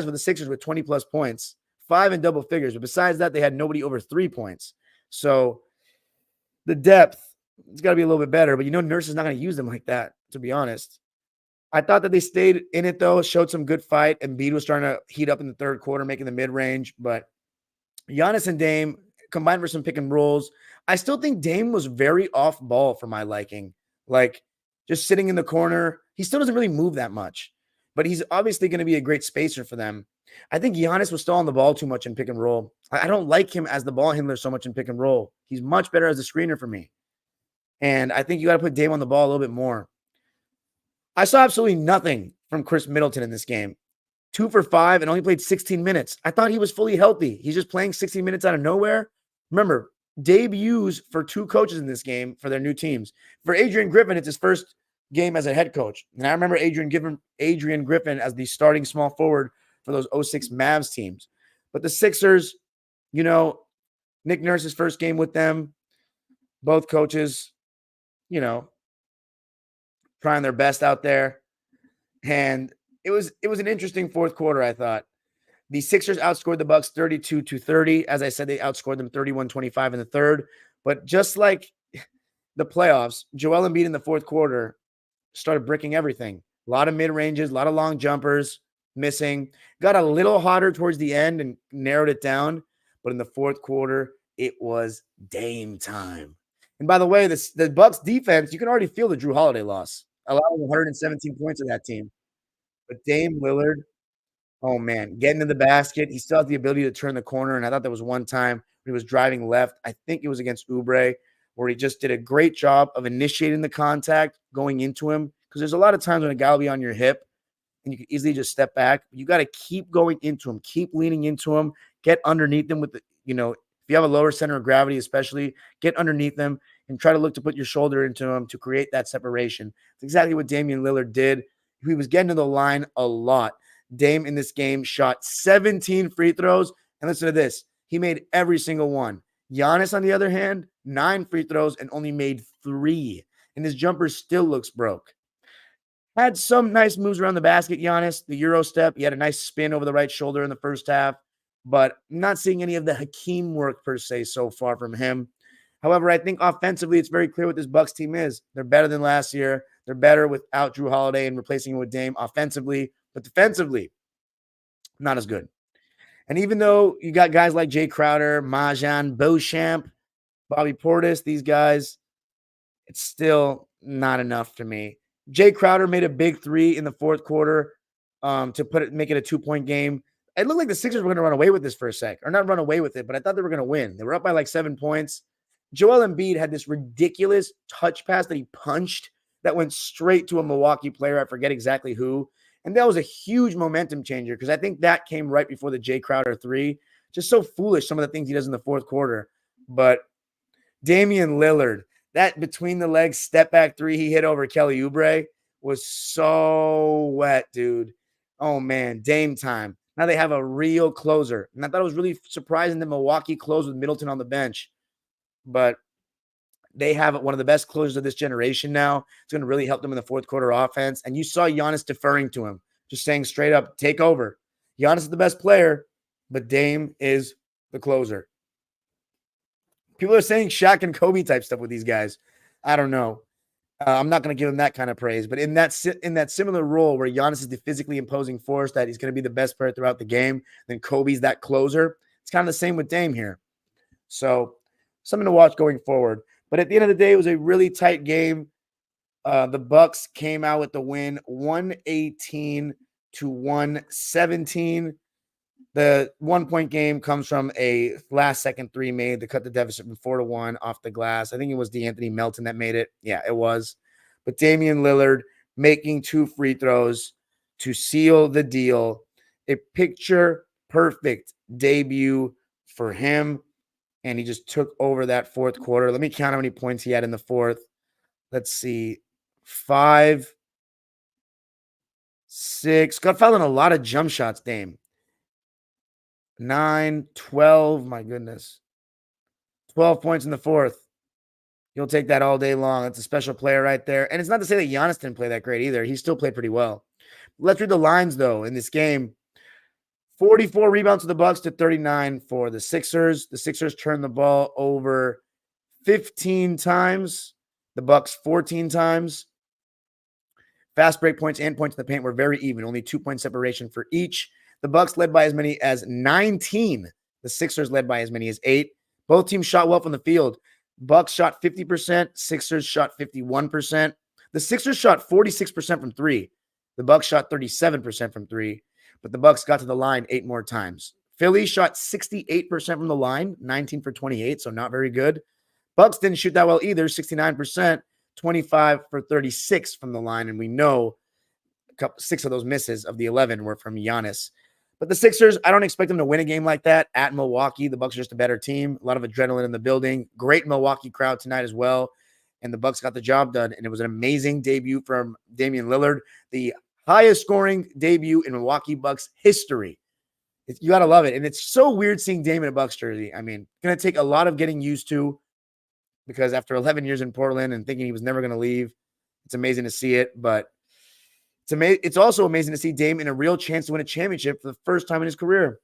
with the Sixers with 20 plus points, 5 in double figures. But besides that, they had nobody over 3 points. So the depth, it's got to be a little bit better. But Nurse is not going to use them like that, to be honest. I thought that they stayed in it, though, showed some good fight. Embiid was starting to heat up in the third quarter, making the mid-range. But Giannis and Dame combined for some pick and rolls. I still think Dame was very off ball for my liking. Like, just sitting in the corner. He still doesn't really move that much. But he's obviously going to be a great spacer for them. I think Giannis was still on the ball too much in pick and roll. I don't like him as the ball handler so much in pick and roll. He's much better as a screener for me. And I think you got to put Dame on the ball a little bit more. I saw absolutely nothing from Chris Middleton in this game. 2 for 5 and only played 16 minutes. I thought he was fully healthy. He's just playing 16 minutes out of nowhere. Remember, debuts for 2 coaches in this game for their new teams. For Adrian Griffin, it's his first game as a head coach. And I remember Adrian Griffin as the starting small forward for those 06 Mavs teams. But the Sixers, Nick Nurse's first game with them, both coaches, trying their best out there. And it was an interesting fourth quarter, I thought. The Sixers outscored the Bucks 32-30. As I said, they outscored them 31-25 in the third. But just like the playoffs, Joel Embiid in the fourth quarter started bricking everything. A lot of mid-ranges, a lot of long jumpers, missing. Got a little hotter towards the end and narrowed it down. But in the fourth quarter, it was Dame time. And by the way, the Bucks defense, you can already feel the Drew Holiday loss, allowing 117 points of that team. But Dame Lillard, oh man, getting to the basket, he still has the ability to turn the corner. And I thought there was one time when he was driving left. I think it was against Oubre, where he just did a great job of initiating the contact, going into him. Because there's a lot of times when a guy will be on your hip and you can easily just step back. You got to keep going into him, keep leaning into him, get underneath him with the, if you have a lower center of gravity, especially, get underneath them and try to look to put your shoulder into him to create that separation. It's exactly what Damian Lillard did. He was getting to the line a lot. Dame in this game shot 17 free throws. And listen to this. He made every single one. Giannis, on the other hand, 9 free throws and only made 3. And his jumper still looks broke. Had some nice moves around the basket, Giannis. The Euro step. He had a nice spin over the right shoulder in the first half. But I'm not seeing any of the Hakeem work per se so far from him. However, I think offensively, it's very clear what this Bucks team is. They're better than last year. They're better without Drew Holiday and replacing him with Dame offensively. But defensively, not as good. And even though you got guys like Jay Crowder, Majan, Beauchamp, Bobby Portis, these guys, it's still not enough to me. Jay Crowder made a big 3 in the fourth quarter to make it a 2-point game. It looked like the Sixers were going to run away with this for a sec, or not run away with it, but I thought they were going to win. They were up by like 7 points. Joel Embiid had this ridiculous touch pass that he punched that went straight to a Milwaukee player. I forget exactly who. And that was a huge momentum changer because I think that came right before the Jay Crowder 3. Just so foolish, some of the things he does in the fourth quarter. But Damian Lillard, that between the legs step back 3 he hit over Kelly Oubre was so wet, dude. Oh, man, Dame time. Now they have a real closer. And I thought it was really surprising that Milwaukee closed with Middleton on the bench. But they have one of the best closers of this generation now. It's going to really help them in the fourth quarter offense. And you saw Giannis deferring to him, just saying straight up, take over. Giannis is the best player, but Dame is the closer. People are saying Shaq and Kobe type stuff with these guys. I don't know. I'm not going to give him that kind of praise. But in that similar role where Giannis is the physically imposing force that he's going to be the best player throughout the game, then Kobe's that closer. It's kind of the same with Dame here. So something to watch going forward. But at the end of the day, it was a really tight game. The Bucks came out with the win, 118-117. The 1-point game comes from a last-second 3 made to cut the deficit from 4-1 off the glass. I think it was DeAnthony Melton that made it. Yeah, it was. But Damian Lillard making 2 free throws to seal the deal. A picture-perfect debut for him. And he just took over that fourth quarter. Let me count how many points he had in the fourth. Let's see. 5, 6. Got fouled on a lot of jump shots, Dame. 9, 12. My goodness. 12 points in the fourth. You'll take that all day long. It's a special player right there. And it's not to say that Giannis didn't play that great either. He still played pretty well. Let's read the lines, though, in this game. 44 rebounds to the Bucks to 39 for the Sixers. The Sixers turned the ball over 15 times. The Bucks 14 times. Fast break points and points in the paint were very even. Only 2-point separation for each. The Bucks led by as many as 19. The Sixers led by as many as 8. Both teams shot well from the field. Bucks shot 50%. Sixers shot 51%. The Sixers shot 46% from 3. The Bucks shot 37% from 3. But the Bucks got to the line 8 more times. Philly shot 68% from the line, 19 for 28, so not very good. Bucks didn't shoot that well either, 69%, 25 for 36 from the line, and we know 6 of those misses of the 11 were from Giannis. But the Sixers, I don't expect them to win a game like that at Milwaukee. The Bucks are just a better team. A lot of adrenaline in the building. Great Milwaukee crowd tonight as well. And the Bucks got the job done, and it was an amazing debut from Damian Lillard. The highest scoring debut in Milwaukee Bucks history. You got to love it. And it's so weird seeing Dame in a Bucks jersey. I mean, going to take a lot of getting used to because after 11 years in Portland and thinking he was never going to leave, it's amazing to see it. But it's also amazing to see Dame in a real chance to win a championship for the first time in his career.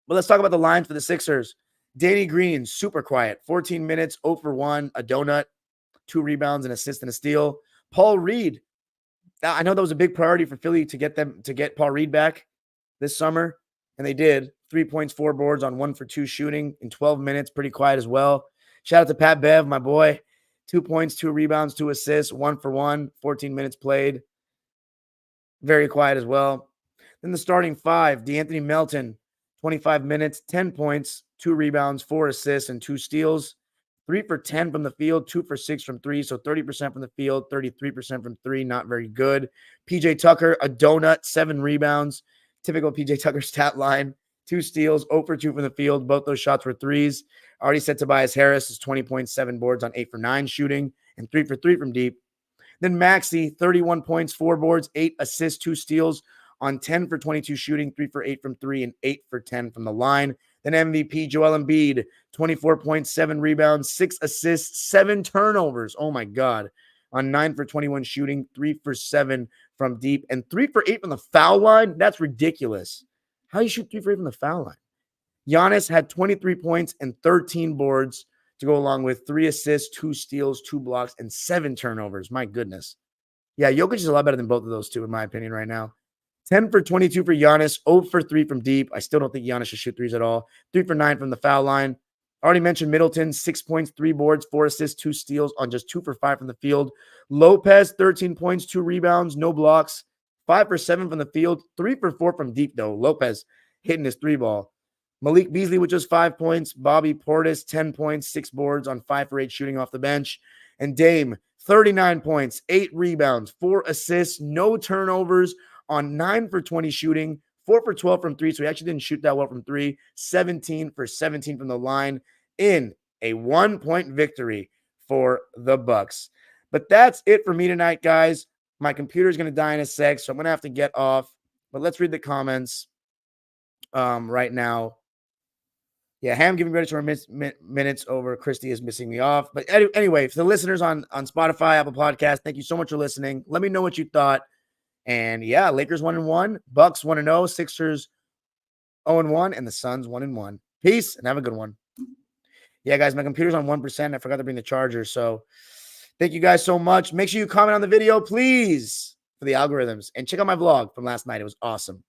But let's talk about the lines for the Sixers. Danny Green, super quiet. 14 minutes, 0 for 1, a donut, 2 rebounds, an assist, and a steal. Paul Reed, I know that was a big priority for Philly to get Paul Reed back this summer, and they did. 3 points, 4 boards on 1 for 2 shooting in 12 minutes. Pretty quiet as well. Shout out to Pat Bev, my boy. 2 points, 2 rebounds, 2 assists, 1 for 1, 14 minutes played. very quiet as well. Then the starting five, DeAnthony Melton, 25 minutes, 10 points, 2 rebounds, 4 assists, and 2 steals. 3 for 10 from the field, 2 for 6 from 3. So 30% from the field, 33% from 3. Not very good. PJ Tucker, a donut, 7 rebounds. Typical PJ Tucker stat line. 2 steals, 0 for 2 from the field. Both those shots were threes. I already said Tobias Harris is 20.7 boards on 8 for 9 shooting and 3 for 3 from deep. Then Maxey, 31 points, 4 boards, 8 assists, 2 steals on 10 for 22 shooting, 3 for 8 from 3, and 8 for 10 from the line. Then MVP Joel Embiid, 24.7 rebounds, 6 assists, 7 turnovers. Oh my God. On 9 for 21 shooting, 3 for 7 from deep, and 3 for 8 from the foul line. That's ridiculous. How do you shoot 3 for 8 from the foul line? Giannis had 23 points and 13 boards to go along with 3 assists, 2 steals, 2 blocks, and 7 turnovers. My goodness. Yeah, Jokic is a lot better than both of those two, in my opinion, right now. 10 for 22 for Giannis, 0 for 3 from deep. I still don't think Giannis should shoot threes at all. 3 for 9 from the foul line. Already mentioned Middleton, 6 points, 3 boards, 4 assists, 2 steals on just 2 for 5 from the field. Lopez, 13 points, 2 rebounds, no blocks, 5 for 7 from the field, 3 for 4 from deep, though. Lopez hitting his 3 ball. Malik Beasley with just 5 points. Bobby Portis, 10 points, 6 boards on 5 for 8 shooting off the bench. And Dame, 39 points, 8 rebounds, 4 assists, no turnovers on 9 for 20 shooting, 4 for 12 from 3. So he actually didn't shoot that well from 3. 17 for 17 from the line in a 1-point victory for the Bucks. But that's it for me tonight, guys. My computer's going to die in a sec, so I'm going to have to get off. But let's read the comments right now. Yeah, Ham giving credit to our minutes over. Christy is missing me off. But anyway, for the listeners on Spotify, Apple Podcasts, thank you so much for listening. Let me know what you thought. And yeah, Lakers 1-1, Bucks 1-0, Sixers 0-1, and the Suns 1-1. Peace and have a good one. Yeah, guys, my computer's on 1%. I forgot to bring the charger. So thank you guys so much. Make sure you comment on the video, please, for the algorithms. And check out my vlog from last night. It was awesome.